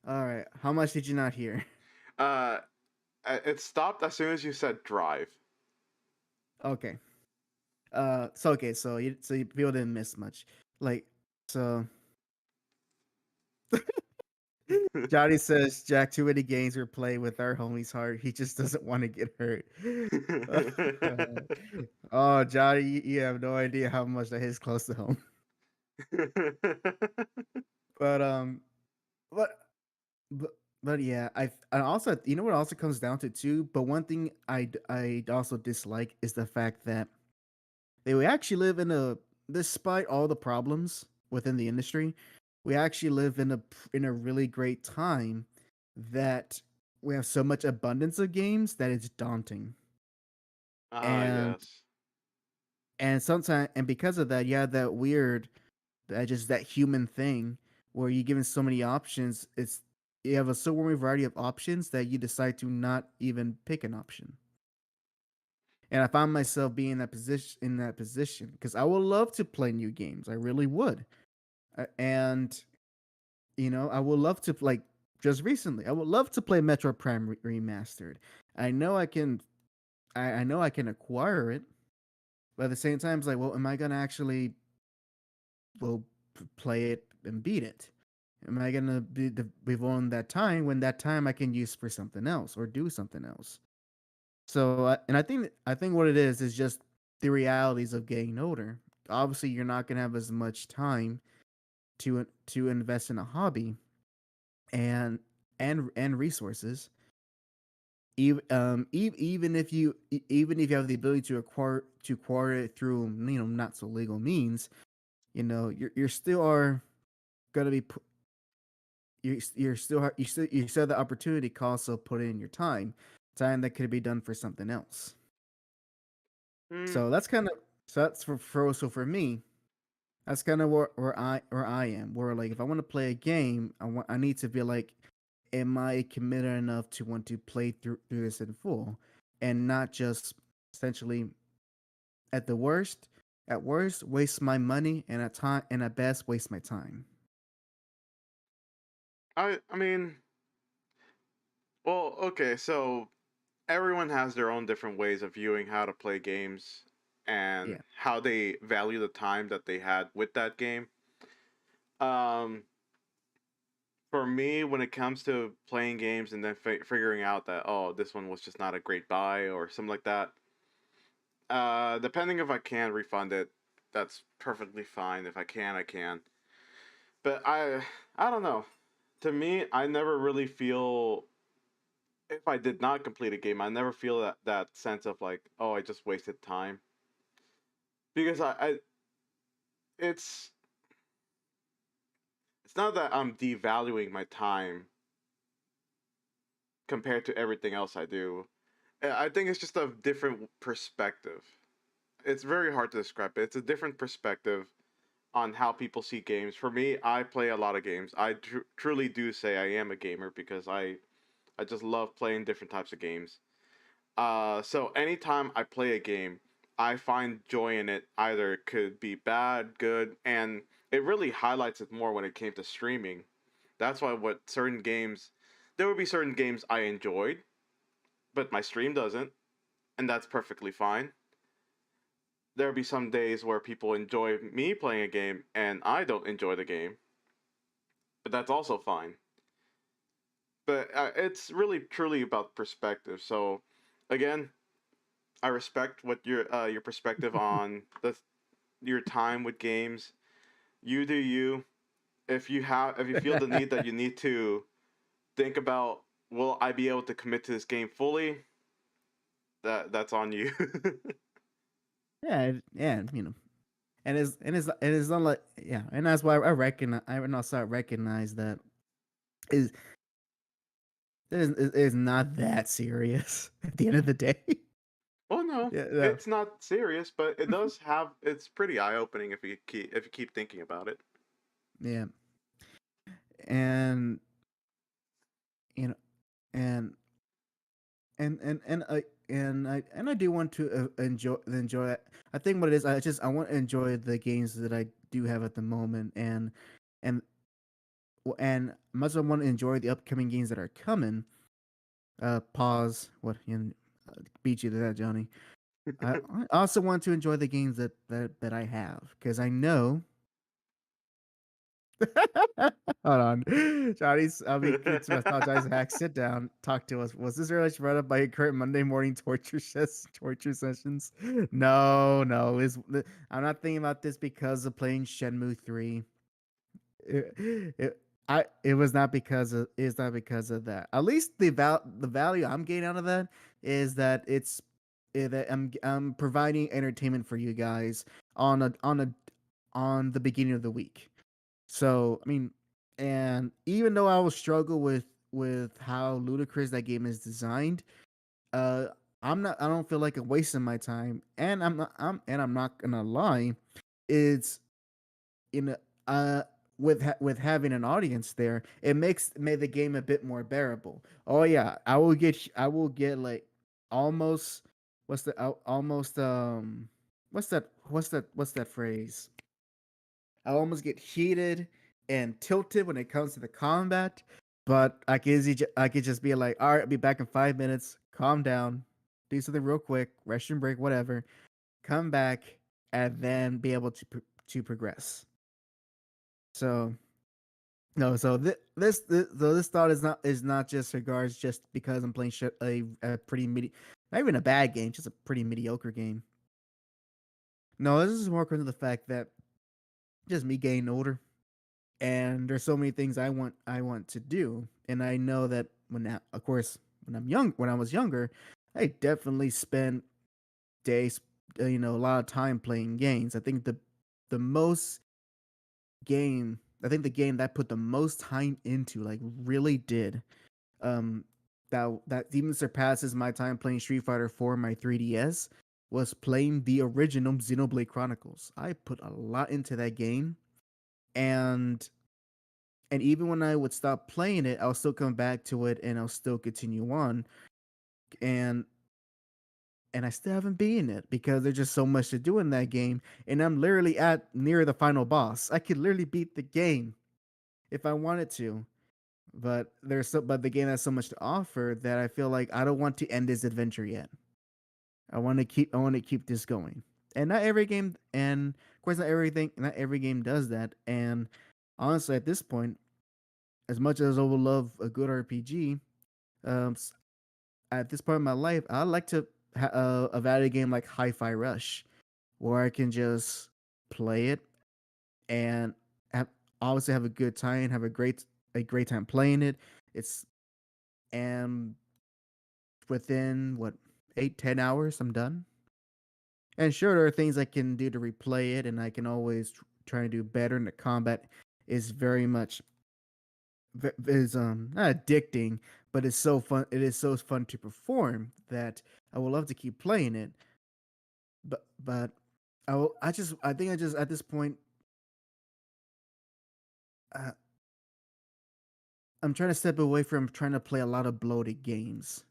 All right. How much did you not hear? Uh, it stopped as soon as you said drive. Okay. So okay, so you people didn't miss much. Like so Johnny says Jack too many games were played with our homie's heart. He just doesn't want to get hurt. Oh, Johnny, you have no idea how much that hits close to home. But but but but yeah, I also you know what also comes down to too. But one thing I also dislike is the fact that we actually live in despite all the problems within the industry, we actually live in a really great time that we have so much abundance of games that it's daunting. Ah, And yes. sometimes and because of that, you have that weird that just that human thing where you're given so many options, it's you have a so many variety of options that you decide to not even pick an option. And I found myself being in that position because I would love to play new games. I really would. And you know, I would love to like just recently. I would love to play Metro Prime Remastered. I know I can. I know I can acquire it, But at the same time, it's like, well, am I gonna actually well play it and beat it? Am I gonna be devoting that time when that time I can use for something else or do something else? So, and I think what it is just the realities of getting older. Obviously, you're not gonna have as much time to invest in a hobby and and resources. Even if you have the ability to acquire it through not so legal means, you're still are gonna be you still have the opportunity cost of putting in your time that could be done for something else. Hmm. So that's kind of so that's for me. That's kind of where I am. Where like if I want to play a game, I need to be like, am I committed enough to want to play through this in full, and not just essentially at the worst, at worst waste my money, and at best waste my time. I mean, well, okay, so everyone has their own different ways of viewing how to play games and Yeah, how they value the time that they had with that game. Um, for me, when it comes to playing games and then figuring out that, oh, this one was just not a great buy or something like that, depending if I can refund it, that's perfectly fine. If I can, I can. But I don't know. To me, I never really feel, if I did not complete a game, I never feel that sense of like, oh, I just wasted time, because it's it's not that I'm devaluing my time compared to everything else I do. I think it's just a different perspective. It's very hard to describe it. It's a different perspective on how people see games. For me, I play a lot of games. I truly do say I am a gamer because I just love playing different types of games. So anytime I play a game, I find joy in it. Either it could be bad, good, and it really highlights it more when it came to streaming. That's why what certain games, there would be certain games I enjoyed, but my stream doesn't, and that's perfectly fine. There'll be some days where people enjoy me playing a game and I don't enjoy the game, but that's also fine. But it's really truly about perspective. So, again, I respect what your perspective on your time with games. You do you. If you feel the need that you need to think about, will I be able to commit to this game fully? That's on you. yeah, and it's not like yeah, and that's why I recognize that is it is not that serious at the end of the day. Oh no, Yeah, no. it's not serious, but it does have. It's pretty eye opening if you keep thinking about it. Yeah, and you know, and and I do want to enjoy it. I think what it is, I want to enjoy the games that I do have at the moment, and and much as I want to enjoy the upcoming games that are coming. Pause. What? Beat you to that, Johnny. I also want to enjoy the games that I have because I know. Hold on, Johnny's. I'll be good to apologize. Hack, sit down. Talk to us. Was this really brought up by your current Monday morning torture sessions? No, no. I'm not thinking about this because of playing Shenmue 3. It was not because of it's not because of that. At least the value I'm getting out of that is that that I'm providing entertainment for you guys on the beginning of the week. So I mean, and even though I will struggle with how ludicrous that game is designed, uh, I don't feel like I'm wasting my time, and I'm not gonna lie, it's in with having an audience there, it made the game a bit more bearable. Oh yeah, I will get like almost what's the almost what's that phrase? I almost get heated and tilted when it comes to the combat, but I could just be like, all right, I'll be back in 5 minutes. Calm down, do something real quick, restroom break, whatever, come back, and then be able to progress. So no, so this thought is not just regards just because I'm playing a pretty not even a bad game, just a pretty mediocre game. No, this is more because of the fact that just me getting older, and there's so many things I want to do, and I know that of course, when I was younger, I definitely spent days, a lot of time playing games. I think the most game, I think the game that I put the most time into, like really did, um, that even surpasses my time playing Street Fighter 4 on my 3DS, was playing the original Xenoblade Chronicles. I put a lot into that game, and even when I would stop playing it, I'll still come back to it and I'll still continue on. And I still haven't beaten it because there's just so much to do in that game. And I'm literally at near the final boss. I could literally beat the game if I wanted to. But the game has so much to offer that I feel like I don't want to end this adventure yet. I want to keep this going. And not every game, and of course not every game does that. And honestly, at this point, as much as I would love a good RPG, um, at this point in my life, I like to evaluate a game like Hi-Fi Rush, where I can just play it and have, obviously have a good time, have a great time playing it. It's and within what 8-10 hours, I'm done. And sure, there are things I can do to replay it, and I can always try to do better. And the combat is very much is not addicting, but it's so fun. It is so fun to perform that I would love to keep playing it. But I think I just at this point, uh, I'm trying to step away from trying to play a lot of bloated games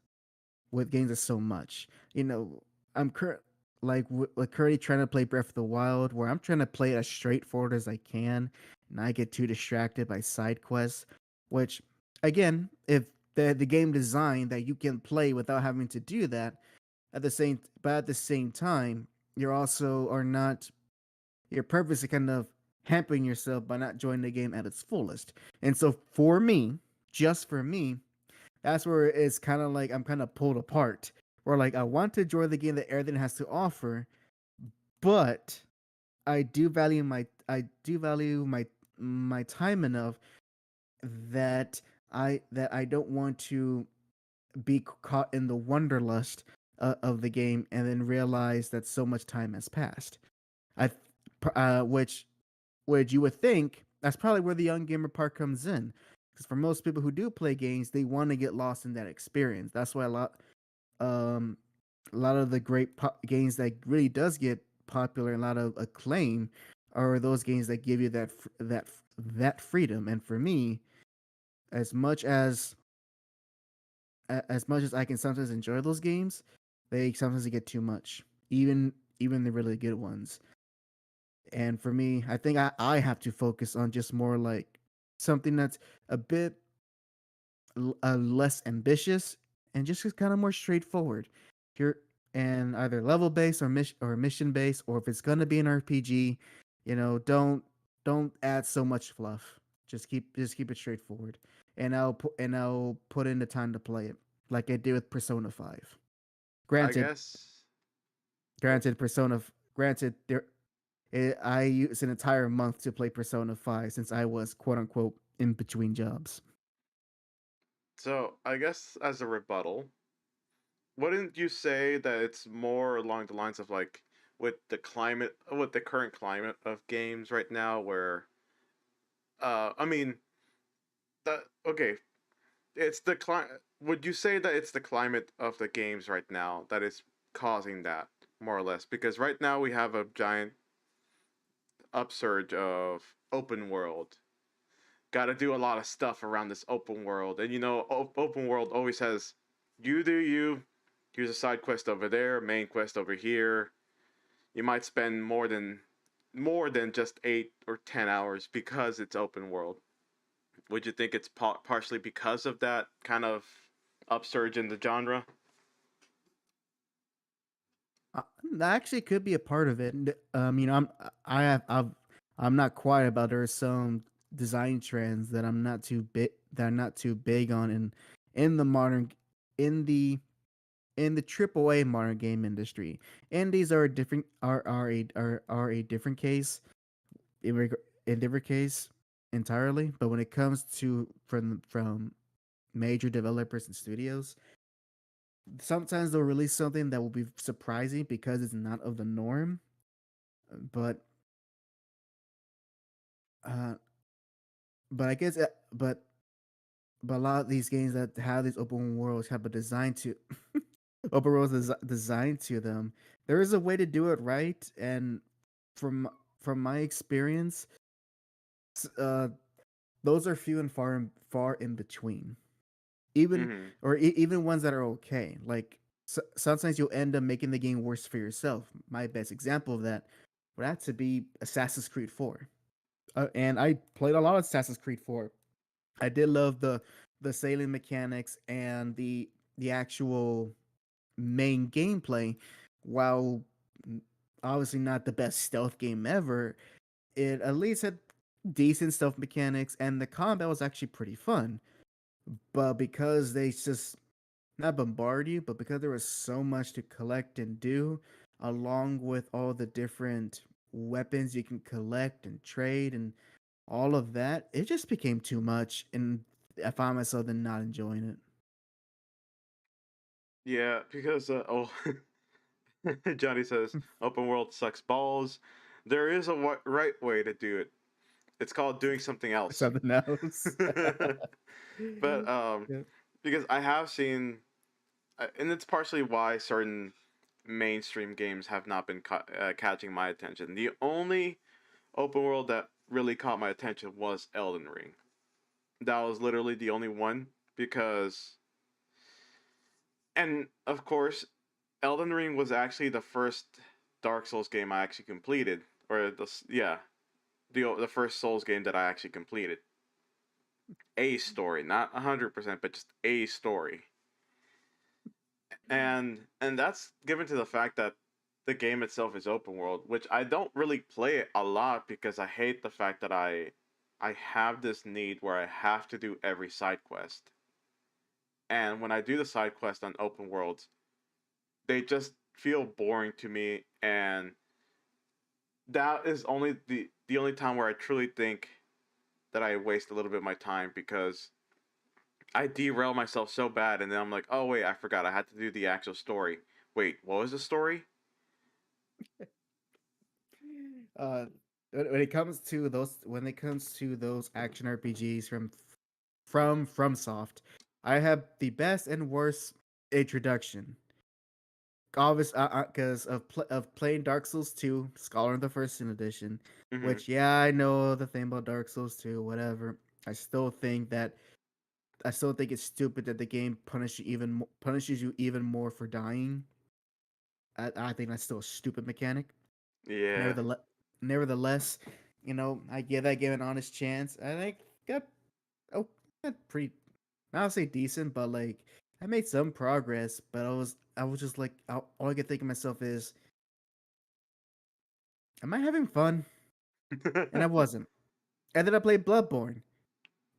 with games that so much. You know, I'm currently trying to play Breath of the Wild, where I'm trying to play it as straightforward as I can, and I get too distracted by side quests. Which, again, if the game design that you can play without having to do that, at the same time, you're also are not you're purposely kind of hampering yourself by not joining the game at its fullest. And so for me, just for me, that's where it's kind of like I'm kind of pulled apart. Where like I want to enjoy the game that everything has to offer, but I do value my time enough that I don't want to be caught in the wanderlust of the game and then realize that so much time has passed. I which you would think that's probably where the young gamer part comes in, because for most people who do play games, they want to get lost in that experience. That's why um a lot of the great games that really does get popular and a lot of acclaim are those games that give you that freedom. And for me, as much as as much as I can sometimes enjoy those games, they sometimes get too much, even the really good ones. And for me, I think I have to focus on just more like something that's a bit less ambitious and just kind of more straightforward. Here and either level based or mission based, or if it's gonna be an RPG, don't add so much fluff. Just keep it straightforward, and I'll put in the time to play it, like I did with Persona 5. I Granted, guess. Oh, granted, I used an entire month to play Persona 5 since I was quote unquote in between jobs. so I guess as a rebuttal, wouldn't you say that it's more along the lines of like with the current climate of games right now, where I mean that okay, it's the would you say that it's the climate of the games right now that is causing that, more or less? Because right now we have a giant upsurge of open world. Got to do a lot of stuff around this open world, and open world always has you do you. Here's a side quest over there, main quest over here. You might spend more than just 8 or 10 hours because it's open world. Would you think it's partially because of that kind of upsurge in the genre? Uh, that actually could be a part of it. You know, I have I'm not quiet about there are some design trends that I'm not too big that I'm not too big on in the modern in the in the AAA modern game industry. Indies are a different are a different case in different case entirely. But when it comes to from major developers and studios, sometimes they'll release something that will be surprising because it's not of the norm. But uh, but I guess but a lot of these games that have these open worlds have a design to open worlds designed to them. There is a way to do it right, and from from my experience, uh, those are few and far in between. Even Hmm. even ones that are okay. Like sometimes you'll end up making the game worse for yourself. My best example of that would have to be Assassin's Creed 4. And I played a lot of Assassin's Creed 4. I did love the sailing mechanics and the actual main gameplay. While obviously not the best stealth game ever, it at least had decent stealth mechanics, and the combat was actually pretty fun. But because they just not bombard you, but because there was so much to collect and do, along with all the different weapons you can collect and trade and all of that, it just became too much, and I found myself then not enjoying it. Yeah, because Johnny says open world sucks balls. There is a right way to do it. It's called doing something else. Something else. But Yeah. because I have seen, and it's partially why certain mainstream games have not been catching my attention. The only open world that really caught my attention was Elden Ring. That was literally the only one because, and of course, Elden Ring was actually the first Dark Souls game I actually completed, or the first Souls game that I actually completed. A story, not 100%, but just a story. And that's given to the fact that the game itself is open world, which I don't really play it a lot because I hate the fact that I have this need where I have to do every side quest. And when I do the side quest on open worlds, they just feel boring to me, and that is only the only time where I truly think that I waste a little bit of my time because I derail myself so bad, and then I'm like, oh wait, I forgot I had to do the actual story. Wait, what was the story? uh, when it comes to those action RPGs from Soft, I have the best and worst introduction. Obvious, because of playing Dark Souls 2, Scholar in the First Edition, Mm-hmm. which yeah, I know the thing about Dark Souls 2, whatever. I still think that I still think it's stupid that the game punishes you even more for dying. I think that's still a stupid mechanic. Yeah. Nevertheless, nevertheless, I give that game an honest chance. I think got oh got pretty I'll say decent, but like I made some progress. But I was just like all I could think of myself is, am I having fun? And I wasn't. And then I played Bloodborne,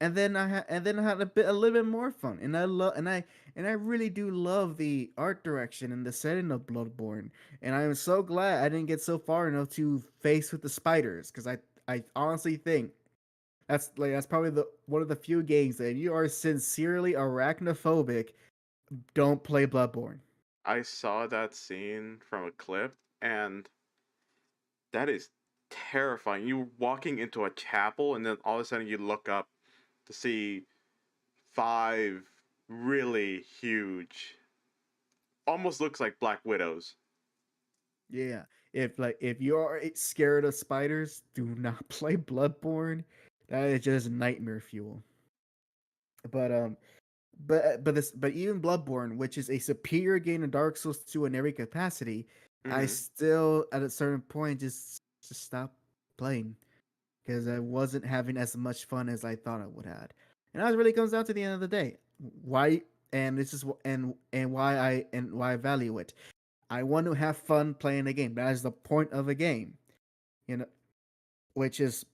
and then I had a little bit more fun. And I really do love the art direction and the setting of Bloodborne. And I am so glad I didn't get so far enough to face with the spiders, because I honestly think that's probably the one of the few games that if you are sincerely arachnophobic, don't play Bloodborne. I saw that scene from a clip, and that is terrifying. You walking into a chapel, and then all of a sudden you look up to see five really huge, almost looks like Black Widows. Yeah. If you're scared of spiders, do not play Bloodborne. That is just nightmare fuel. But but even Bloodborne, which is a superior game to Dark Souls 2 in every capacity, I Mm-hmm. still at a certain point just stopped playing because I wasn't having as much fun as I thought I would have. And that really comes down to the end of the day. Why and this is and why I value it. I want to have fun playing a game. That is the point of a game, you know, which is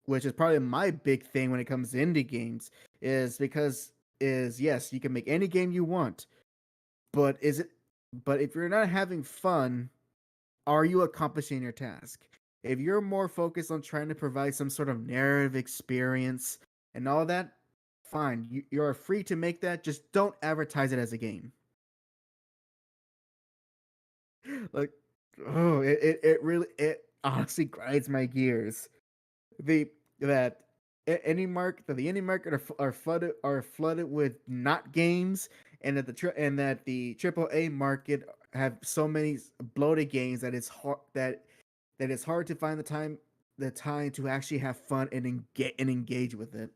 which is probably my big thing when it comes to indie games is because is yes, you can make any game you want, but is it but if you're not having fun, are you accomplishing your task? If you're more focused on trying to provide some sort of narrative experience and all that, fine. You're free to make that. Just don't advertise it as a game. Like, oh, it really it honestly grinds my gears. The that the indie market are flooded with not games, and that the AAA market have so many bloated games that it's hard to find the time to actually have fun and engage with it.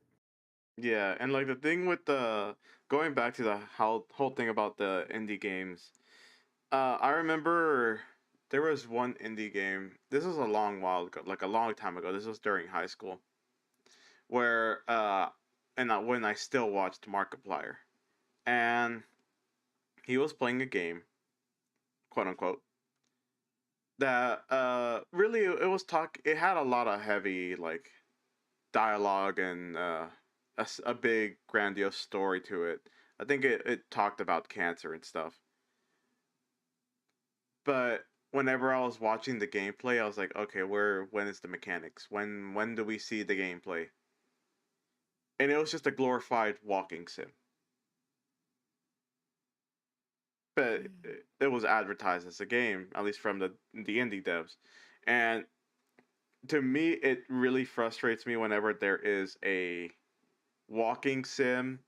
Yeah, and like the thing with the going back to the whole thing about the indie games. I remember there was one indie game. This was a long while ago, like a long time ago. This was during high school, where when I still watched Markiplier, and he was playing a game, quote unquote, that really it had a lot of heavy like dialogue and a big grandiose story to it. I think it talked about cancer and stuff. But whenever I was watching the gameplay, I was like, okay, when is the mechanics? When do we see the gameplay? And it was just a glorified walking sim. But it was advertised as a game, at least from the indie devs. And to me, it really frustrates me whenever there is a walking sim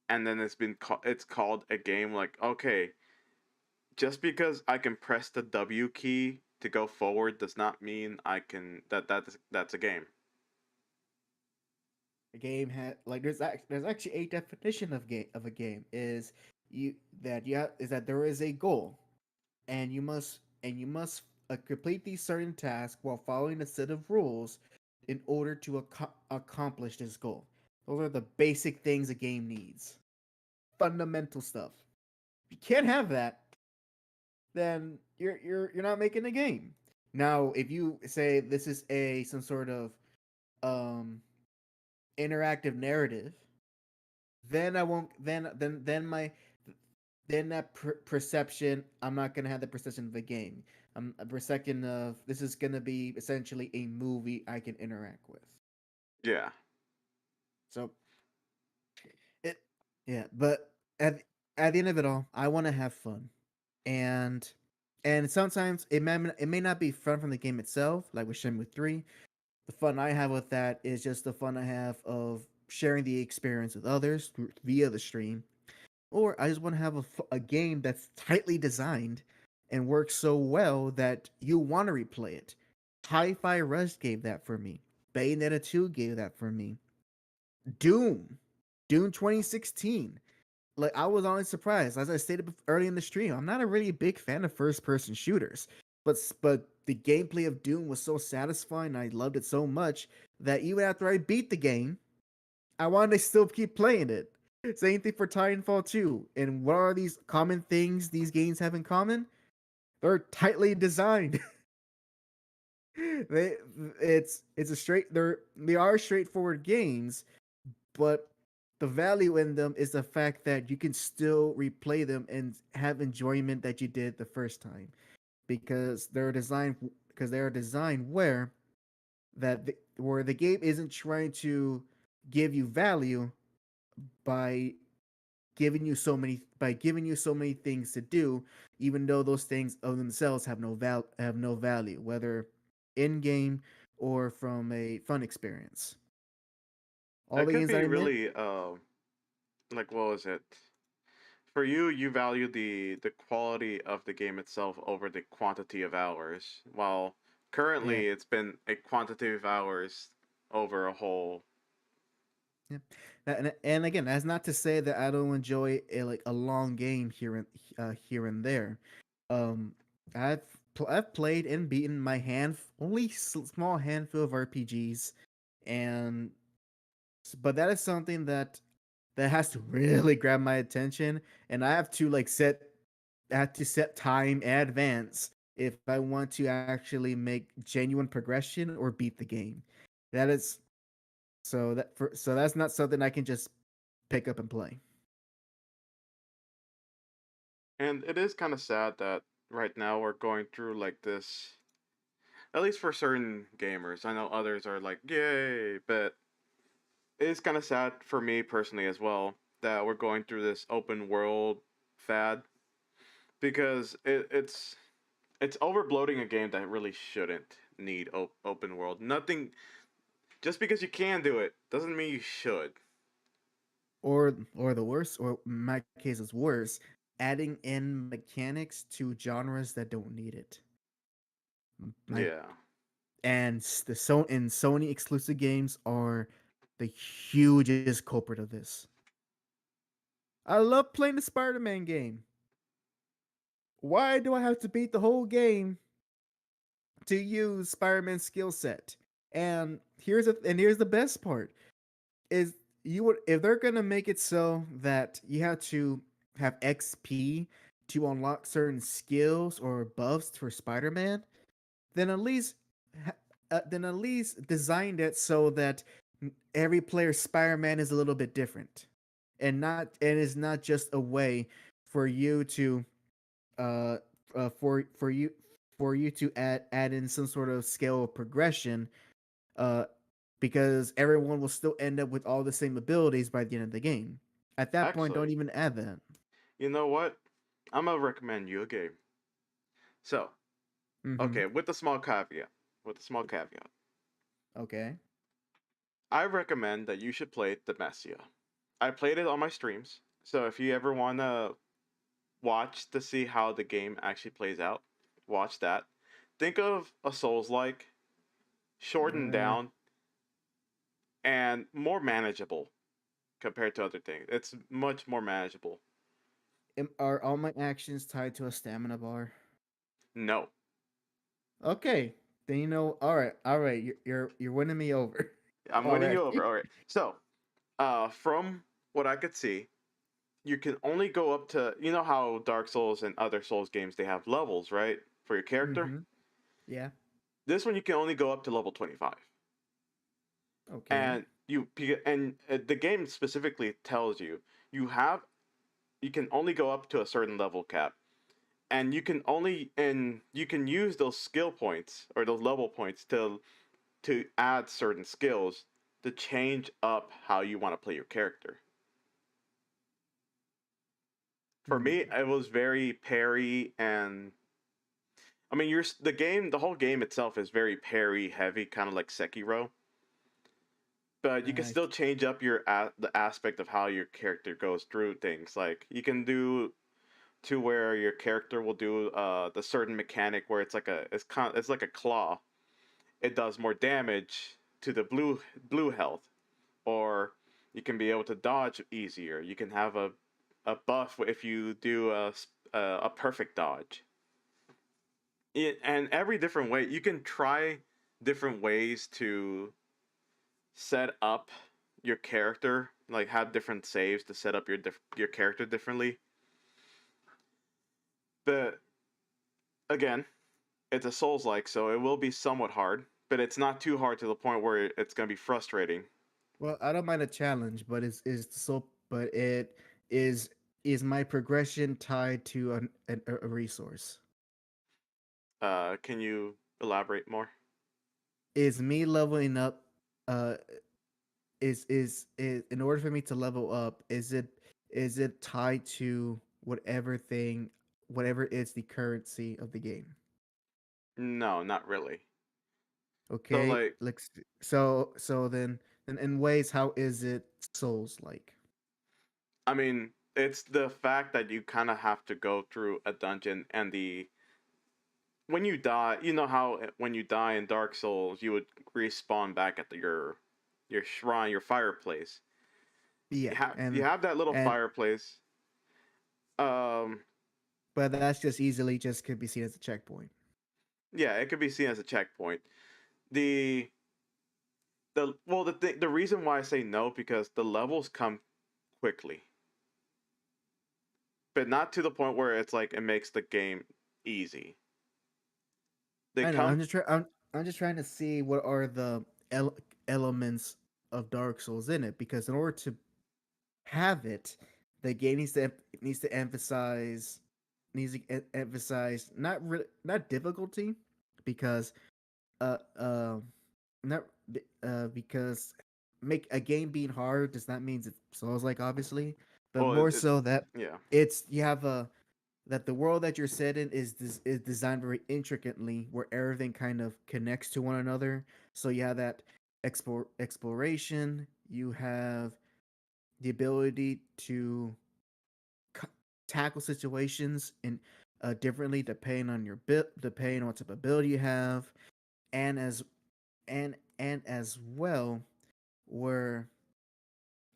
and then it's called a game. Like, okay, just because I can press the W key to go forward does not mean I can that's a game. A game had like there's actually a definition of a game is you that yeah is that there is a goal and you must complete these certain tasks while following a set of rules in order to accomplish this goal. Those are the basic things a game needs. Fundamental stuff. If you can't have that, then you're not making a game. Now, if you say this is a some sort of um interactive narrative, then I won't then my then that perception, I'm not gonna have the perception of a game. I'm a perception of this is gonna be essentially a movie I can interact with. Yeah. So it yeah, but at the end of it all, I want to have fun, and sometimes it may not be fun from the game itself, like with Shenmue 3. The fun I have with that is just the fun I have of sharing the experience with others via the stream, or I just want to have a game that's tightly designed and works so well that you want to replay it. Hi-Fi Rush gave that for me. Bayonetta 2 gave that for me. Doom, Doom 2016. Like I was honestly surprised. As I stated early in the stream, I'm not a really big fan of first-person shooters, but the gameplay of Doom was so satisfying. And I loved it so much that even after I beat the game, I wanted to still keep playing it. Same thing for Titanfall 2. And what are these common things these games have in common? They're tightly designed. they it's a straight they are straightforward games, but the value in them is the fact that you can still replay them and have enjoyment that you did the first time because they are designed where the game isn't trying to give you value by giving you so many things to do, even though those things of themselves have no value, whether in game or from a fun experience. All It the could games be I meant, really like what was it? For you, you value the quality of the game itself over the quantity of hours. While yeah, currently it's been a quantity of hours over a whole. yeah. And again, that's not to say that I don't enjoy a long game here and there. Um, I've played and beaten my only small handful of RPGs, and but that is something that has to really grab my attention, and I have to like set I have to set time in advance if I want to actually make genuine progression or beat the game. That is so that's not something I can just pick up and play. And it is kind of sad that right now we're going through like this, at least for certain gamers. I know others are like, yay, but it is kind of sad for me personally as well that we're going through this open world fad because it's overbloating a game that really shouldn't need open world. Nothing, just because you can do it doesn't mean you should. Or the worst, or in my case is worse, adding in mechanics to genres that don't need it. Like Yeah, and Sony exclusive games are the hugest culprit of this. I love playing the Spider-Man game. Why do I have to beat the whole game to use Spider-Man's skill set? And here's the best part is you would if they're gonna make it so that you have to have XP to unlock certain skills or buffs for Spider-Man, then at least designed it so that every player's Spider-Man is a little bit different, and is not just a way for you to uh, for you to add in some sort of scale of progression, uh, because everyone will still end up with all the same abilities by the end of the game. At that point, don't actually, even add that. you know what? I'm gonna recommend you a game. So, Mm-hmm. okay, with a small caveat. With a small caveat. Okay. I recommend that you should play Demacia. I played it on my streams, so if you ever wanna watch to see how the game actually plays out, watch that. Think of a Souls like, shortened Uh, down, and more manageable compared to other things. It's much more manageable. are all my actions tied to a stamina bar? No, Okay. Then all right. You're winning me over I'm winning you over. already. All right. So, from what I could see, you can only go up to, you know how Dark Souls and other Souls games they have levels, right? For your character. Mm-hmm. Yeah. This one you can only go up to level 25. Okay. And the game specifically tells you you have you can only go up to a certain level cap, and you can use those skill points or those level points to add certain skills to change up how you want to play your character. For Hmm. me, it was very parry, and I mean, the whole game itself is very parry heavy, kind of like Sekiro. But you can I still change up the aspect of how your character goes through things. Like you can do to where your character will do the certain mechanic where it's like a claw. It does more damage to the blue health, or you can be able to dodge easier. You can have a buff if you do a perfect dodge. And every different way you can try different ways to set up your character, like have different saves to set up your character differently. But again, it's a Souls like, so it will be somewhat hard, but it's not too hard to the point where it's gonna be frustrating. Well, I don't mind a challenge, but it is is my progression tied to a resource? Can you elaborate more? Is me leveling up uh is in order for me to level up, is it tied to whatever is the currency of the game? No, not really. So Okay, like, like then in ways, how is it Souls like? I mean, it's the fact that you kind of have to go through a dungeon, and the when you die, you know how when you die in Dark Souls, you would respawn back at your shrine, your fireplace. Yeah, You have that little and fireplace. Um, but that's just easily just could be seen as a checkpoint. yeah, it could be seen as a checkpoint. The the reason why I say no because the levels come quickly, but not to the point where it's like it makes the game easy. They I know. come I'm just trying to see what are the elements of Dark Souls in it, because in order to have it, the game needs to emphasize not difficulty, because uh uh not because make a game being hard does not mean it's Souls like, obviously, but well, more so that yeah. it's you have a that the world that you're set in is designed very intricately, where everything kind of connects to one another. So you have that exploration, you have the ability to c- tackle situations in differently, depending on your depending on what type of ability you have, and as well, where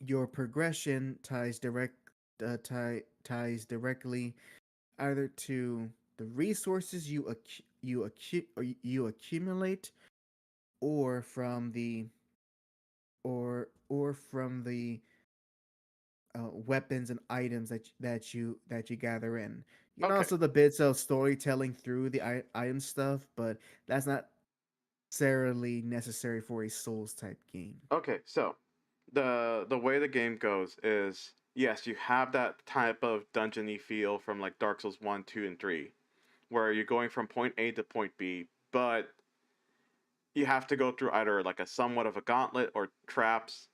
your progression ties directly either to the resources you accumulate, or from the from the weapons and items that you gather in. You know, Okay. also the bits of storytelling through the item stuff, but that's not necessary for a Souls type game. Okay. So the way the game goes is, yes, you have that type of dungeony feel from like Dark Souls 1, 2, and 3, where you're going from point A to point B, but you have to go through either like a somewhat of a gauntlet or traps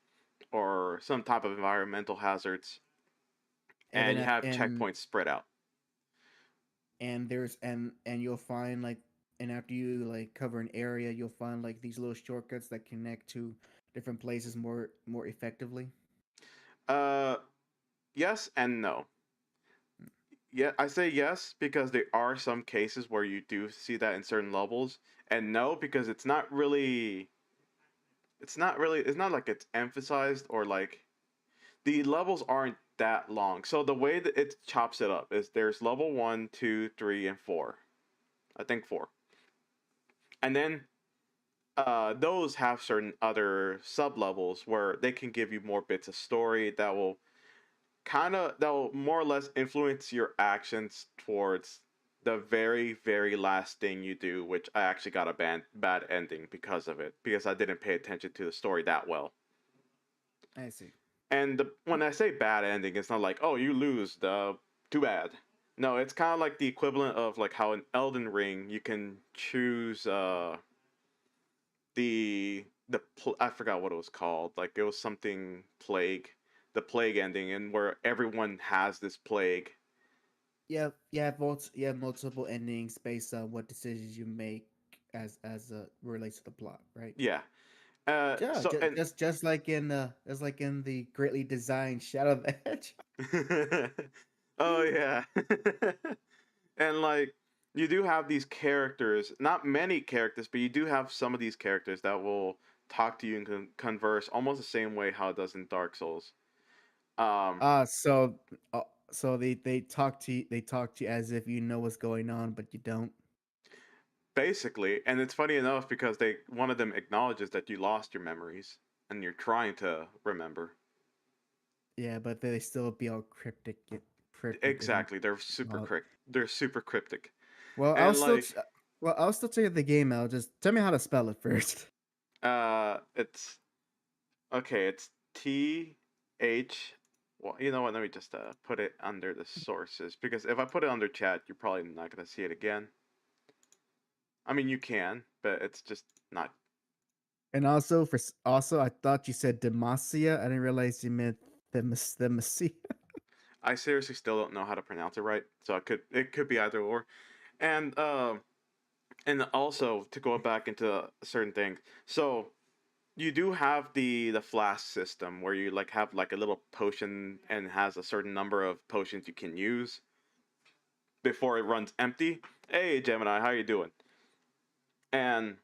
or some type of environmental hazards, And then and you have checkpoints spread out. there's and you'll find like, and after you like cover an area, you'll find like these little shortcuts that connect to different places more effectively. Uh, yes and no. Yeah, I say yes because there are some cases where you do see that in certain levels, and no because it's not like it's emphasized, or like the levels aren't that long. So the way that it chops it up is there's level 1, 2, 3, and 4. I think 4. And then those have certain other sub levels where they can give you more bits of story that will more or less influence your actions towards the very very last thing you do, which I actually got a bad ending because of it, because I didn't pay attention to the story that well. I see. And when I say bad ending, it's not like, oh, you lose, too bad. No, it's kind of like the equivalent of like how in Elden Ring you can choose I forgot what it was called. Like it was something plague, the plague ending, and where everyone has this plague. You have multiple endings based on what decisions you make as relates to the plot, right? Yeah. Yeah, So and just like in the greatly designed Shadow of the Hedge. oh yeah. And like you do have these characters, not many characters, but you do have some of these characters that will talk to you and converse almost the same way how it does in Dark Souls. Um, Uh so uh, so they talk to you as if you know what's going on, but you don't. Basically, and it's funny enough because they one of them acknowledges that you lost your memories and you're trying to remember. Yeah, but they still be all cryptic and Exactly, uh, they're super cryptic, well, and like I'll still tell you the game out. Just tell me how to spell it first. it's okay. It's TH. Well, you know what? Let me just put it under the sources, because if I put it under chat, you're probably not gonna see it again. I mean, you can, but it's just not. And also also, I thought you said Demacia. I didn't realize you meant the Messia. I seriously still don't know how to pronounce it right, so it could be either or, and and also to go back into certain things. So you do have the flask system where you like have like a little potion and has a certain number of potions you can use before it runs empty. Hey Gemini, how you doing? And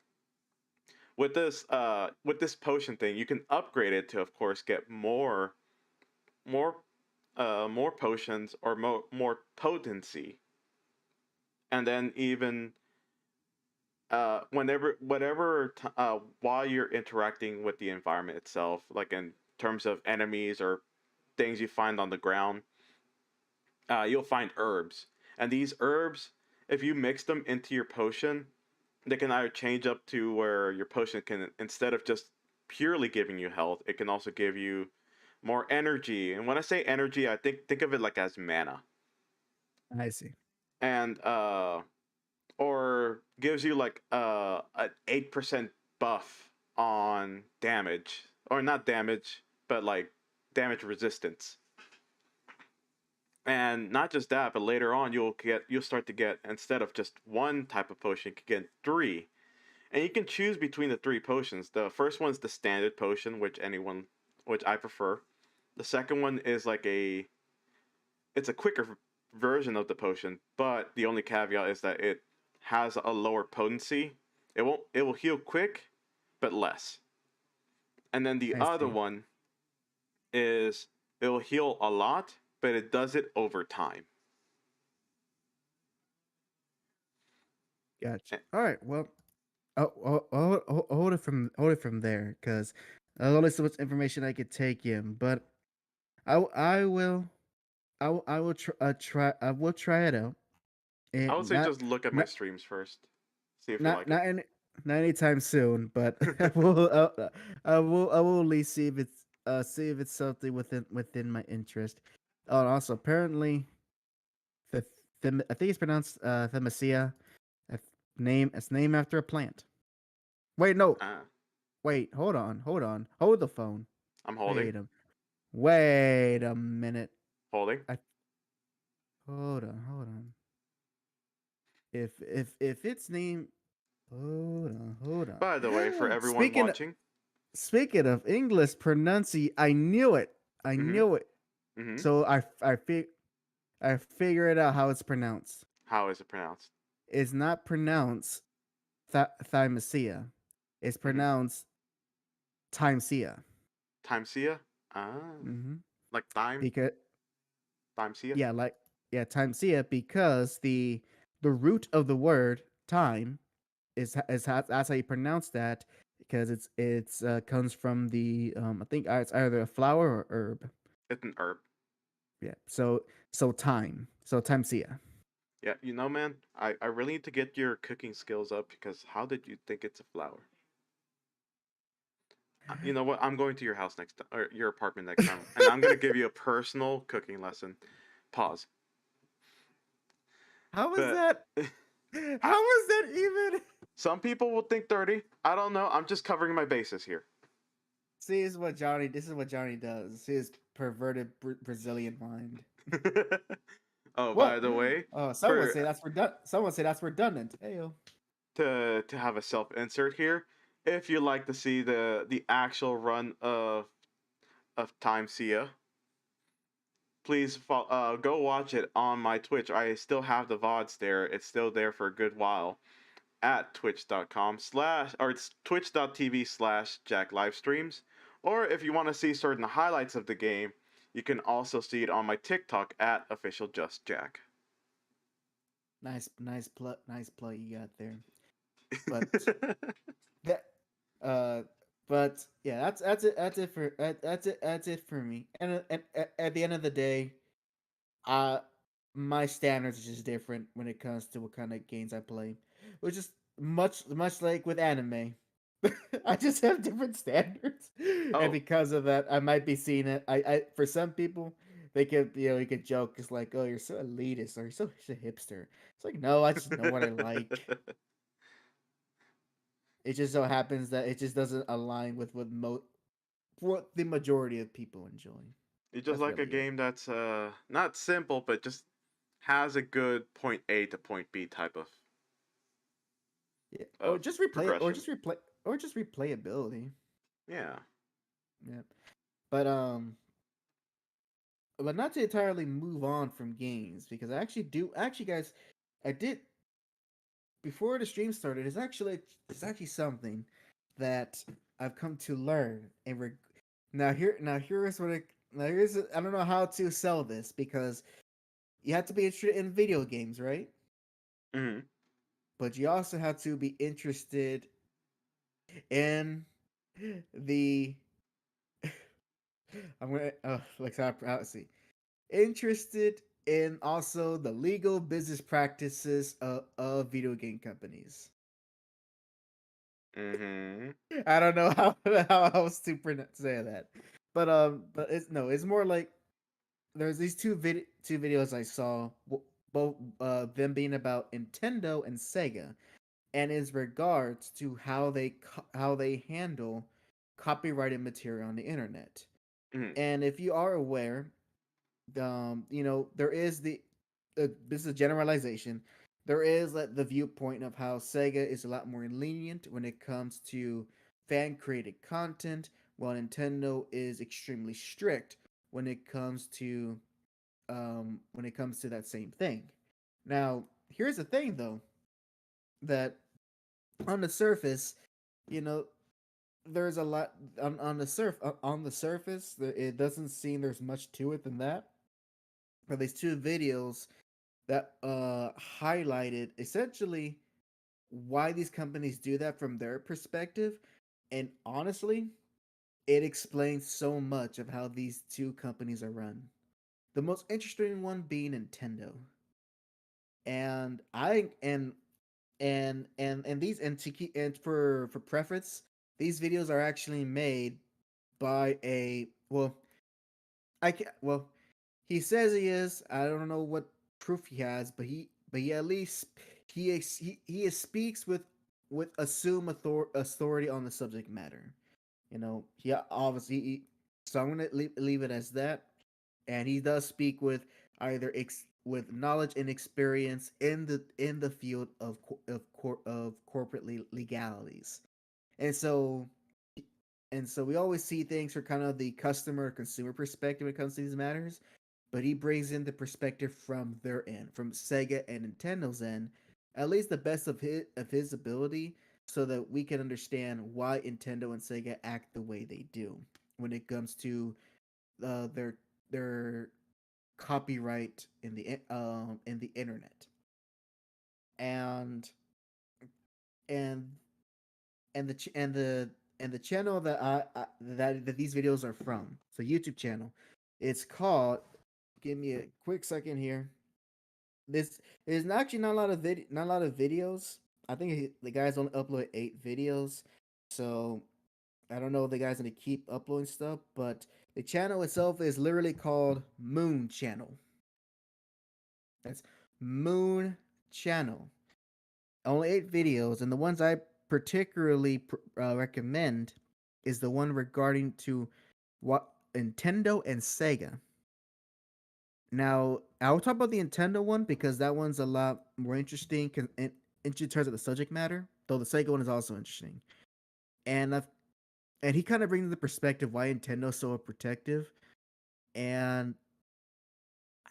with this potion thing, you can upgrade it to, of course, get more more potions or more potency, and then even while you're interacting with the environment itself, like in terms of enemies or things you find on the ground, you'll find herbs, and these herbs, if you mix them into your potion, they can either change up to where your potion can, instead of just purely giving you health, it can also give you more energy. And when I say energy, I think of it like as mana, I see. and or gives you like an 8% buff on damage, or not damage, but like damage resistance. And not just that, but later on you'll start to get, instead of just one type of potion, you can get three. And you can choose between the three potions. The first one's the standard potion, which I prefer. The second one is like it's a quicker version of the potion, but the only caveat is that it has a lower potency. It will heal quick, but less. And then the I other see. one is it will heal a lot, but it does it over time. Gotcha. Eh, All right. Well, hold it from there, because there's only so much information I could take in. But I will I will try it out. I And would say just look at my not streams first, see if you not like it. not any not anytime soon, but I will at least see if it's something within my interest. Oh, and also apparently the I think it's pronounced Themisia. It's named after a plant. Wait, no. Ah, Wait, hold on. Hold the phone. I'm holding, Wait a wait a minute. holding. I hold on. If it's named hold By the way, for on. everyone watching, Speaking of English pronunciation, I knew it. I mm-hmm, knew it. mm-hmm. So I figured out how it's pronounced. How is it pronounced? It's not pronounced Thymosia. It's Mm-hmm. pronounced Timesia. Timesia? Ah, Mm-hmm. like thyme? Because Timesia? yeah, like yeah, Timesia, because the root of the word time is how, that's how you pronounce that, because it's comes from the I think it's either a flower or herb. It's an herb. Yeah. So time. So Timesia. Yeah, you know, man, I really need to get your cooking skills up, because how did you think it's a flower? You know what? I'm going to your house next time, or your apartment next time, and I'm gonna give you a personal cooking lesson. Pause. How was But that? I, How was that even? some people will think dirty. I don't know. I'm just covering my bases here. See, this is what Johnny does. His perverted Brazilian mind. Oh, by What? the way, Oh, for someone say that's redundant. Heyo. to have a self insert here, if you like to see the actual run of Time Sia, please go watch it on my Twitch. I still have the VODs there. It's still there for a good while at twitch.com slash, or it's twitch.tv/Jack livestreams. Or if you want to see certain highlights of the game, you can also see it on my TikTok at officialjustjack. Nice plug you got there. But that but yeah, that's it for me. And at the end of the day, uh my standards are just different when it comes to what kind of games I play, which is much like with anime. I just have different standards, and Oh. because of that, I might be seeing it. I for some people, they could you could joke, it's like, oh, you're so elitist or you're so hipster. It's like, no, I just know what I like. It just so happens that it just doesn't align with what the majority of people enjoy. You just That's like a really it. game that's not simple, but just has a good point A to point B type Yeah, or of just replay it, progression. or just replayability. Yeah. Yeah, but not to entirely move on from games, because I actually guys, I did before the stream started. It's actually something that I've come to learn and now here's what now here's I don't know how to sell this, because you have to be interested in video games, right? Hmm. But you also have to be interested in the I'm gonna like how see interested and also the legal business practices of video game companies. Mm-hmm. I don't know how else to say that, but it's no, it's more like there's these two videos I saw, both them being about Nintendo and Sega, and is regards to how they handle copyrighted material on the internet. Mm-hmm. And if you are aware, there is this is a generalization. There is like the viewpoint of how Sega is a lot more lenient when it comes to fan created content, while Nintendo is extremely strict when it comes to that same thing. Now, here's the thing though, that on the surface, you know, there's a lot on the surface. It doesn't seem there's much to it than that. But these two videos that highlighted essentially why these companies do that from their perspective, and honestly, it explains so much of how these two companies are run. The most interesting one being Nintendo, and I and these and to keep and for preference, these videos are actually made by a I can well he says he is. I don't know what proof he has, but he at least he speaks with assume authority on the subject matter. He obviously so I'm gonna leave it as that, and he does speak with with knowledge and experience in the field of corporate legalities, and so we always see things from kind of the customer consumer perspective when it comes to these matters, but he brings in the perspective from their end, from Sega and Nintendo's end, at least the best of his ability, so that we can understand why Nintendo and Sega act the way they do when it comes to their copyright in the internet, and and and the channel that these videos are from. It's a YouTube channel. It's called. Give me a quick second here. This is actually not a lot of videos. I think the guys only upload 8 videos, so I don't know if the guys gonna keep uploading stuff. But the channel itself is literally called Moon Channel. That's Moon Channel. Only 8 videos, and the ones I particularly recommend is the one regarding to what Nintendo and Sega. Now, I'll talk about the Nintendo one because that one's a lot more interesting in terms of the subject matter. Though the Sega one is also interesting, and and he kind of brings the perspective why Nintendo's so protective. And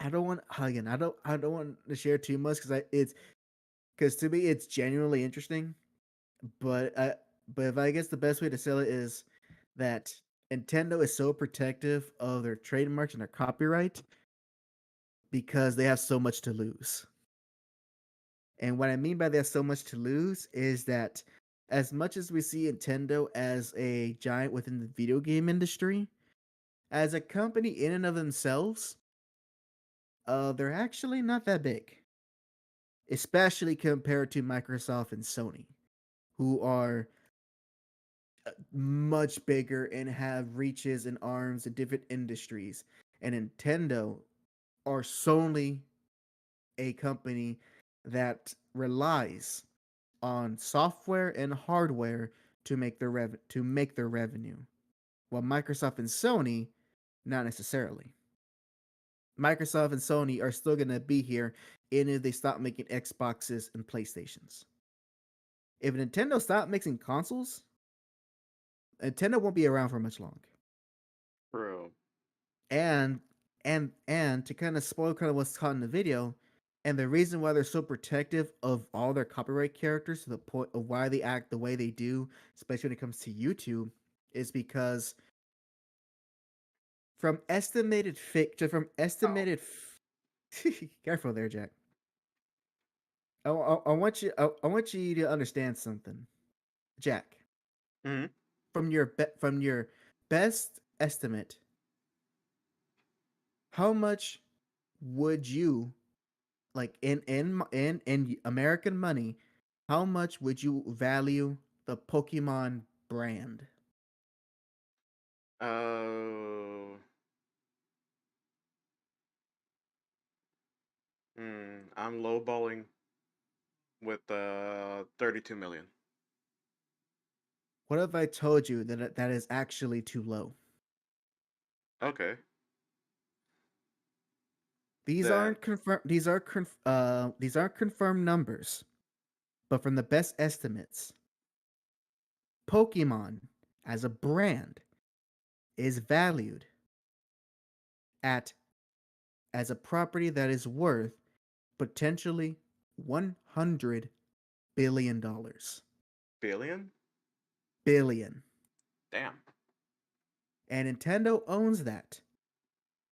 I don't want again, I don't want to share too much because to me it's genuinely interesting. But if I guess the best way to sell it is that Nintendo is so protective of their trademarks and their copyright because they have so much to lose. And what I mean by they have so much to lose is that as much as we see Nintendo as a giant within the video game industry, as a company in and of themselves, they're actually not that big, especially compared to Microsoft and Sony, who are much bigger and have reaches and arms in different industries. And Nintendo are solely a company that relies on software and hardware to make their revenue. While Microsoft and Sony, not necessarily. Microsoft and Sony are still gonna be here, even if they stop making Xboxes and PlayStations. If Nintendo stopped making consoles, Nintendo won't be around for much long. Bro. And and to kind of spoil kind of what's caught in the video, and the reason why they're so protective of all their copyright characters to the point of why they act the way they do, especially when it comes to YouTube, is because from estimated fic to from Oh. estimated careful there, Jack. I want you to understand something, Jack. Mm-hmm. From your best estimate, how much would you, like, in American money, how much would you value the Pokemon brand? Oh, I'm lowballing with 32 million. What if I told you that that is actually too low? Okay. These That aren't confirmed. These aren't confirmed numbers, but from the best estimates, Pokemon as a brand is valued at as a property that is worth potentially $100 billion. billion? Billion. Damn. And Nintendo owns that.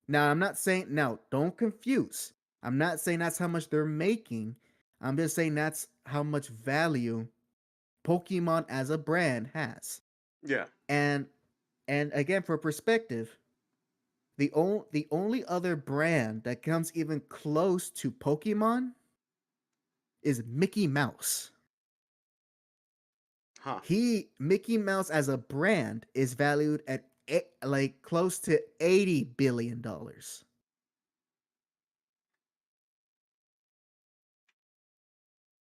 Now, I'm not saying, now, don't confuse. I'm not saying that's how much they're making. I'm just saying that's how much value Pokemon as a brand has. Yeah. And and again, for perspective, the only other brand that comes even close to Pokemon is Mickey Mouse. Huh. Mickey Mouse as a brand is valued at like close to $80 billion.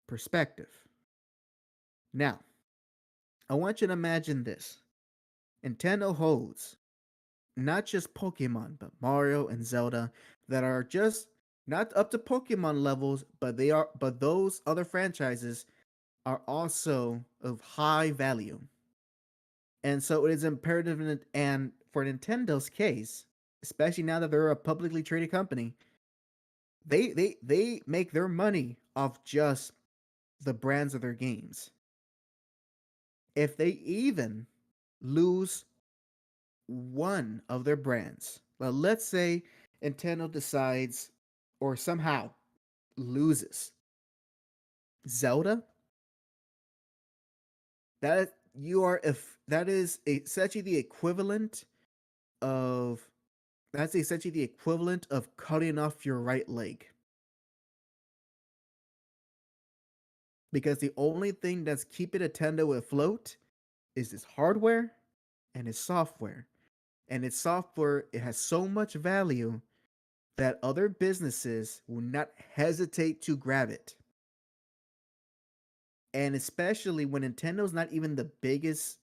Perspective. Now, I want you to imagine this. Nintendo holds not just Pokemon, but Mario and Zelda that are just not up to Pokemon levels, but those other franchises are also of high value. And so it is imperative, and for Nintendo's case, especially now that they're a publicly traded company, they make their money off just the brands of their games. If they even lose one of their brands, well, let's say Nintendo decides or somehow loses Zelda, that you are if that is essentially the equivalent of that's essentially the equivalent of cutting off your right leg, because the only thing that's keeping Nintendo afloat is its hardware and its software. And its software, it has so much value that other businesses will not hesitate to grab it. And especially when Nintendo's not even the biggest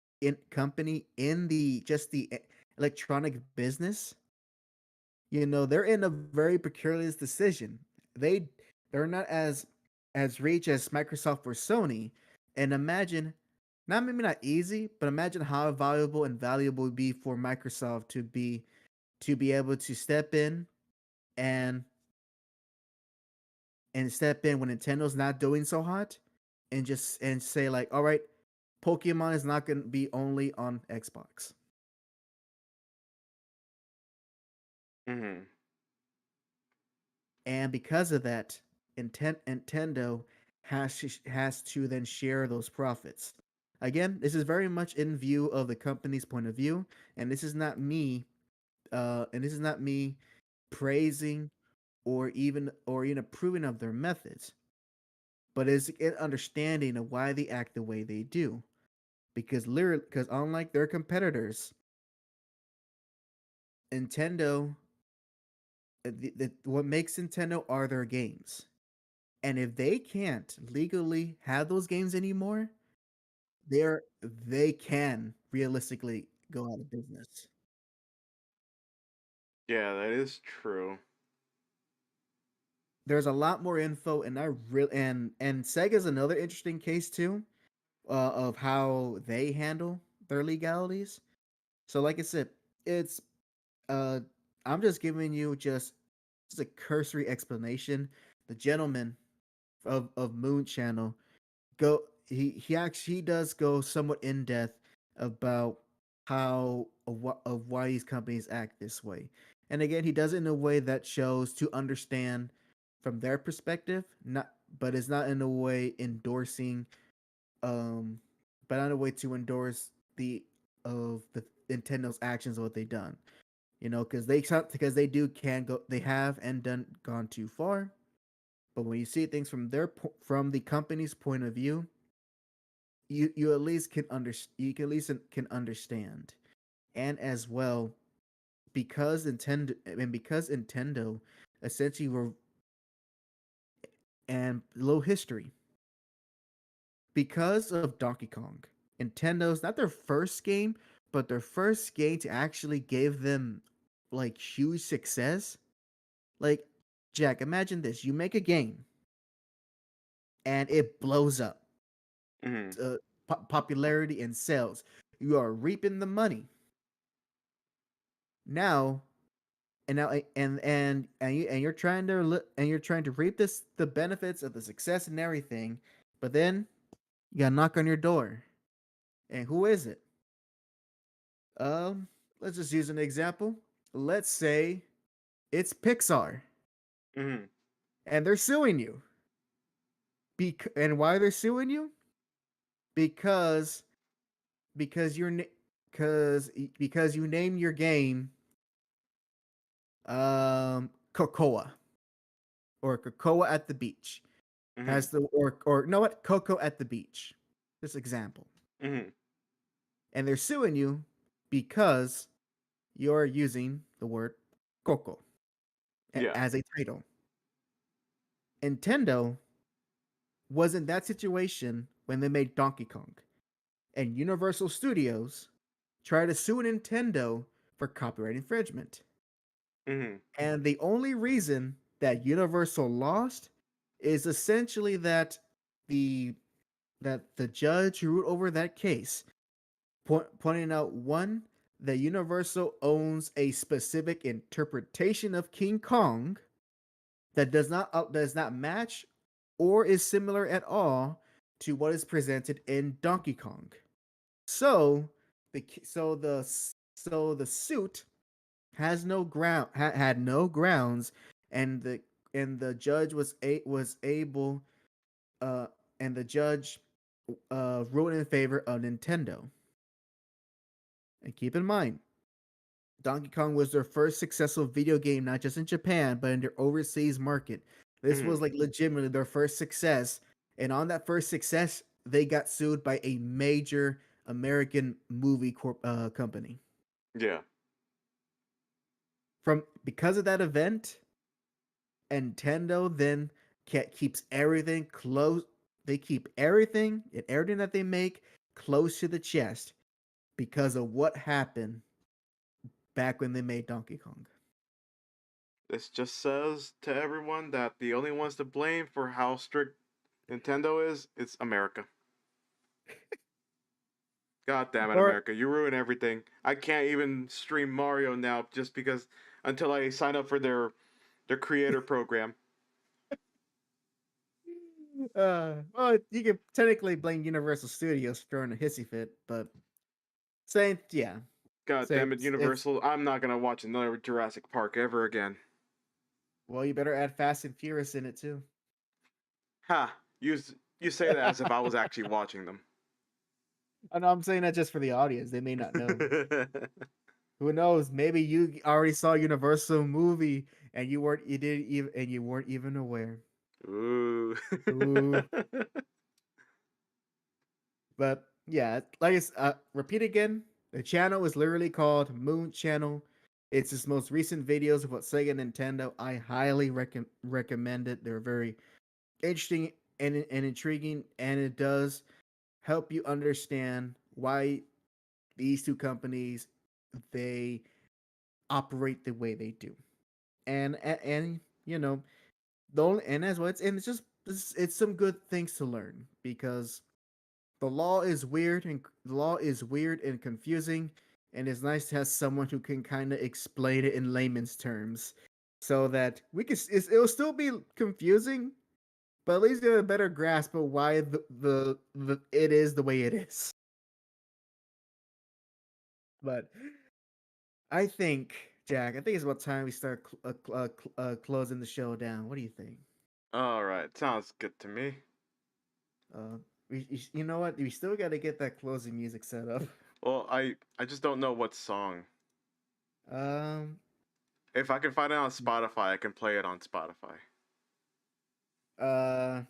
company in the just the electronic business, they're in a very precarious decision. They they're not as rich as Microsoft or Sony. And imagine, not maybe not easy, but imagine how valuable and valuable it would be for Microsoft to be able to step in and step in when Nintendo's not doing so hot, and just and say like, all right, Pokemon is not going to be only on Xbox. Mhm. And because of that, Nintendo has to then share those profits. Again, this is very much in view of the company's point of view, and this is not me praising or even approving of their methods, but it's an understanding of why they act the way they do. Because unlike their competitors, Nintendo, what makes Nintendo are their games. And if they can't legally have those games anymore, they can realistically go out of business. Yeah, that is true. There's a lot more info, and I really and Sega's another interesting case too, of how they handle their legalities. So, like I said, it's uh, I'm just giving you just a cursory explanation. The gentleman of Moon Channel he actually does go somewhat in depth about how of why these companies act this way. And again, he does it in a way that shows to understand from their perspective, not but it's not in a way endorsing um but not a way to endorse the Nintendo's actions, what they done. Because they do can go, they have and done gone too far. But when you see things from from the company's point of view, you at least can understand. And as well, because Nintendo essentially were, and low history, because of Donkey Kong, Nintendo's not their first game, but their first game to actually give them like huge success. Like, Jack, imagine this: you make a game and it blows up, Mhm. uh, popularity and sales. You are reaping the money now, and you're trying to reap the benefits of the success and everything, but then you got a knock on your door, and who is it? Um, let's just use an example. Let's say it's Pixar, Mhm. and they're suing you. And why they're suing you? Because because you're because you named your game Cocoa, or Cocoa at the beach. Mhm. Has the or know what, Cocoa at the beach. This example. Mhm. And they're suing you because you're using the word Coco Yeah. as a title. Nintendo was in that situation when they made Donkey Kong, and Universal Studios tried to sue Nintendo for copyright infringement. Mhm. And the only reason that Universal lost is essentially the the judge who ruled over that case, pointing out, one, that Universal owns a specific interpretation of King Kong that does not match or is similar at all to what is presented in Donkey Kong. So the suit has no had no grounds, and the judge was able, uh and the judge ruled in favor of Nintendo. And keep in mind, Donkey Kong was their first successful video game, not just in Japan, but in their overseas market. This was Mhm. like legitimately their first success. And on that first success, they got sued by a major American company. Yeah. From Because of that event, Nintendo then keeps everything close. They keep everything that they make close to the chest because of what happened back when they made Donkey Kong. This just says to everyone that the only ones to blame for how strict Nintendo is, it's America. God damn it, Or America. You ruin everything. I can't even stream Mario now just because until I sign up for their creator program. well, you could technically blame Universal Studios for throwing a hissy fit, but same, yeah, God same. damn it, It's Universal. I'm not gonna watch another Jurassic Park ever again. Well, you better add Fast and Furious in it too. Ha! You say that as if I was actually watching them. I know, I'm saying that just for the audience; they may not know. Who knows? Maybe you already saw Universal movie and you weren't even aware. Ooh. Ooh. But yeah, repeat again. The channel is literally called Moon Channel. It's his most recent videos about Sega and Nintendo. I highly recommend it. They're very interesting and intriguing, and it does help you understand why these two companies, they operate the way they do. And the only and as well, it's just it's some good things to learn, because the law is weird and confusing, and it's nice to have someone who can kind of explain it in layman's terms, so that it'll still be confusing, but at least you have a better grasp of why the it is the way it is. But I think it's about time we start closing the show down. What do you think? Alright, sounds good to me. Uh, you know what? We still got to get that closing music set up. Well, I just don't know what song. Um. If I can find it on Spotify, I can play it on Spotify. Uh.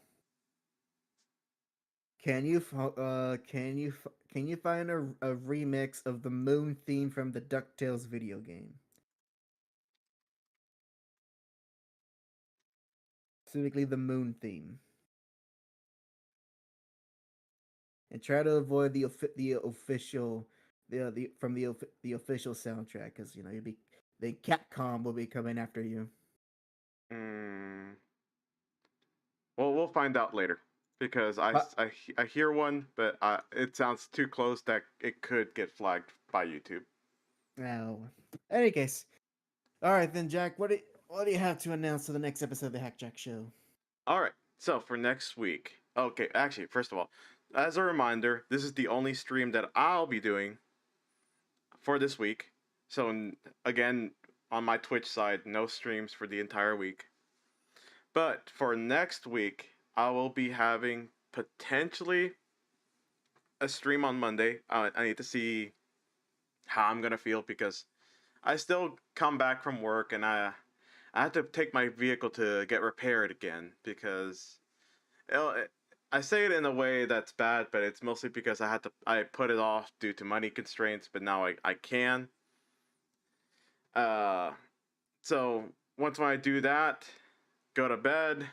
Can you find a remix of the moon theme from the DuckTales video game? Specifically, the moon theme, and try to avoid the official the official soundtrack, because you'll be the Capcom will be coming after you. Mm, well, we'll find out later because But I hear one, but it sounds too close that it could get flagged by YouTube. now, any case, all right then, Jack. What do you have to announce for the next episode of the Hack Jack Show? All right. So for next week, okay. Actually, first of all, as a reminder, this is the only stream that I'll be doing for this week. So again, on my Twitch side, no streams for the entire week. But for next week, I will be having potentially a stream on Monday. I need to see how I'm gonna feel because I still come back from work and I had to take my vehicle to get repaired again because you know, I say it in a way that's bad, but it's mostly because I put it off due to money constraints, but now I can. Uh, so once when I do that, go to bed,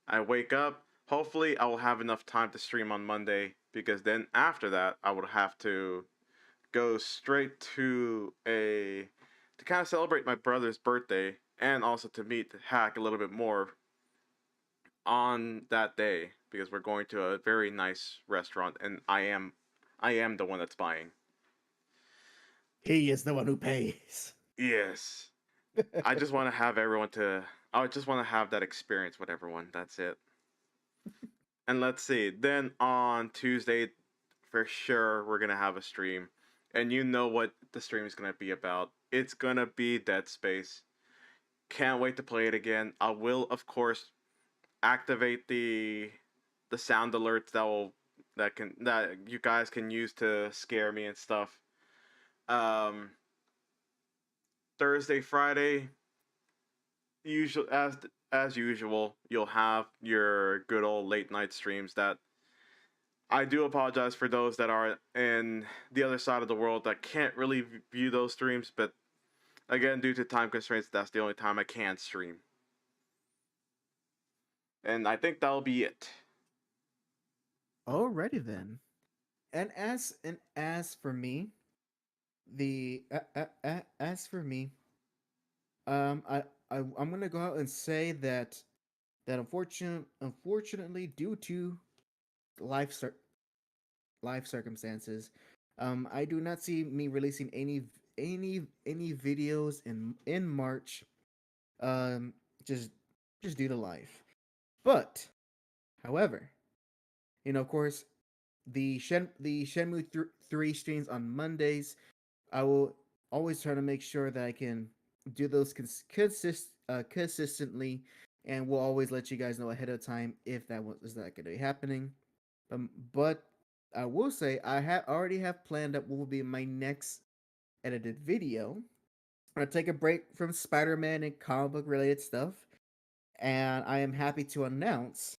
I wake up. Hopefully, I will have enough time to stream on Monday because then after that, I would have to go straight to kind of celebrate my brother's birthday and also to meet Hack a little bit more on that day because we're going to a very nice restaurant and I am the one that's buying. He is the one who pays. Yes. I just want to have everyone to I just want to have that experience with everyone. That's it. And let's see. Then on Tuesday for sure we're going to have a stream. And you know what the stream is going to be about. It's going to be Dead Space. Can't wait to play it again. I will of course activate the sound alerts that you guys can use to scare me and stuff. Um, Thursday, Friday, usual as usual, you'll have your good old late night streams. That I do apologize for those that are in the other side of the world that can't really view those streams, but again, due to time constraints, that's the only time I can stream. And I think that'll be it. Alrighty then. And as for me, the as for me, um, I, I'm gonna go out and say that unfortunately, due to life cir- life circumstances, I do not see me releasing any videos in March. Um, just just due to life. But, however, of course, the Shenmue 3 streams on Mondays. I will always try to make sure that I can do those consistently, and we'll always let you guys know ahead of time if that is not going to be happening. But I will say already have planned up what will be my next edited video. I'm gonna take a break from Spider-Man and comic book related stuff, and I am happy to announce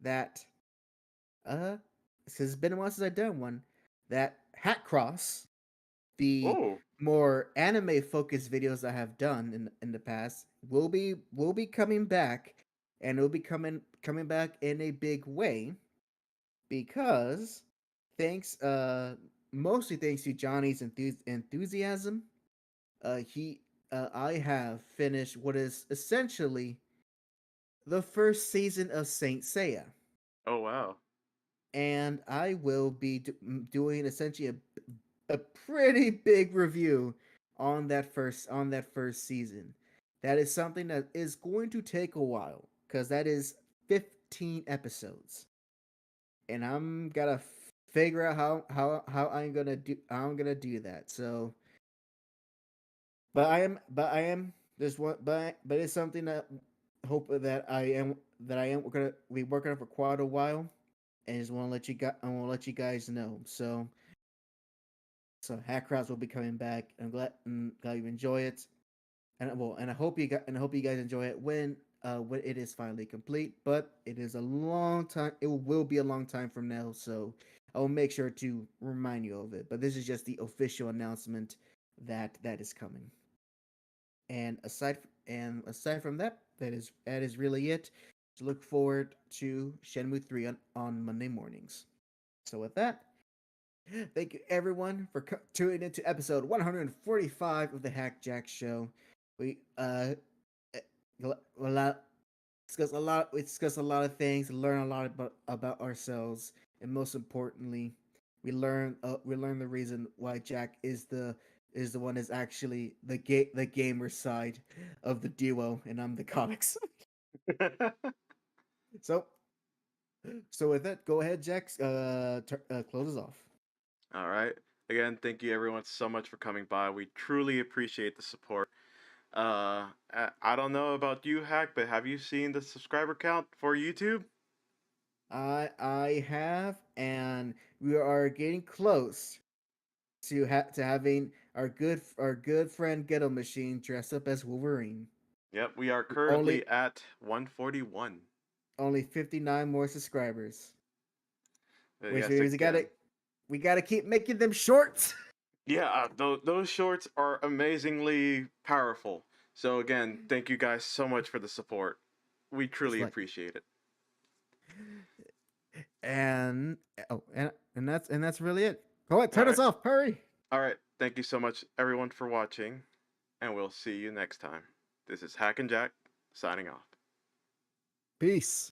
that uh, it's been a while since I've done one. That Hat Cross, the Oh, more anime focused videos I have done in the past, will be coming back, and it'll be coming back in a big way because thanks mostly thanks to Johnny's enthusiasm, he I have finished what is essentially the first season of Saint Seiya, oh wow. and I will be doing essentially a pretty big review on that first season. That is something that is going to take a while because that is 15 episodes, and I'm gonna figure out how I'm gonna do that. So, but I am there's one but it's something that hope that I am gonna be working on for quite a while, and just want to let you guys know. So So Hack Crowds will be coming back. I'm glad you enjoy it, and I hope you guys enjoy it when it is finally complete. But it is a long time. It will be a long time from now, so I will make sure to remind you of it. But this is just the official announcement that is coming. And aside from that, that is really it. To look forward to Shenmue 3 on Monday mornings. So with that, thank you everyone for tuning into episode 145 of the JAC Show. We eh, a lot we discuss a lot of things, learn a lot about ourselves, and most importantly, we learn the reason why Jack is the one is actually the gamer side of the duo, and I'm the comics. so so with that, go ahead, Jack. Close us off. All right. Again, thank you everyone so much for coming by. We truly appreciate the support. I don't know about you, Hack, but have you seen the subscriber count for YouTube? I have, and we are getting close to having our good friend Ghetto Machine dress up as Wolverine. Yep, we are Only currently at 141. only 59 more subscribers, which Yes, means again. we gotta keep making them shorts. Yeah, those shorts are amazingly powerful. So again, thank you guys so much for the support. We It's truly like, appreciate it. and and that's really it. Go ahead, All turn us right. off, hurry. All right. Thank you so much everyone for watching, and we'll see you next time. This is Hack and Jack signing off. Peace.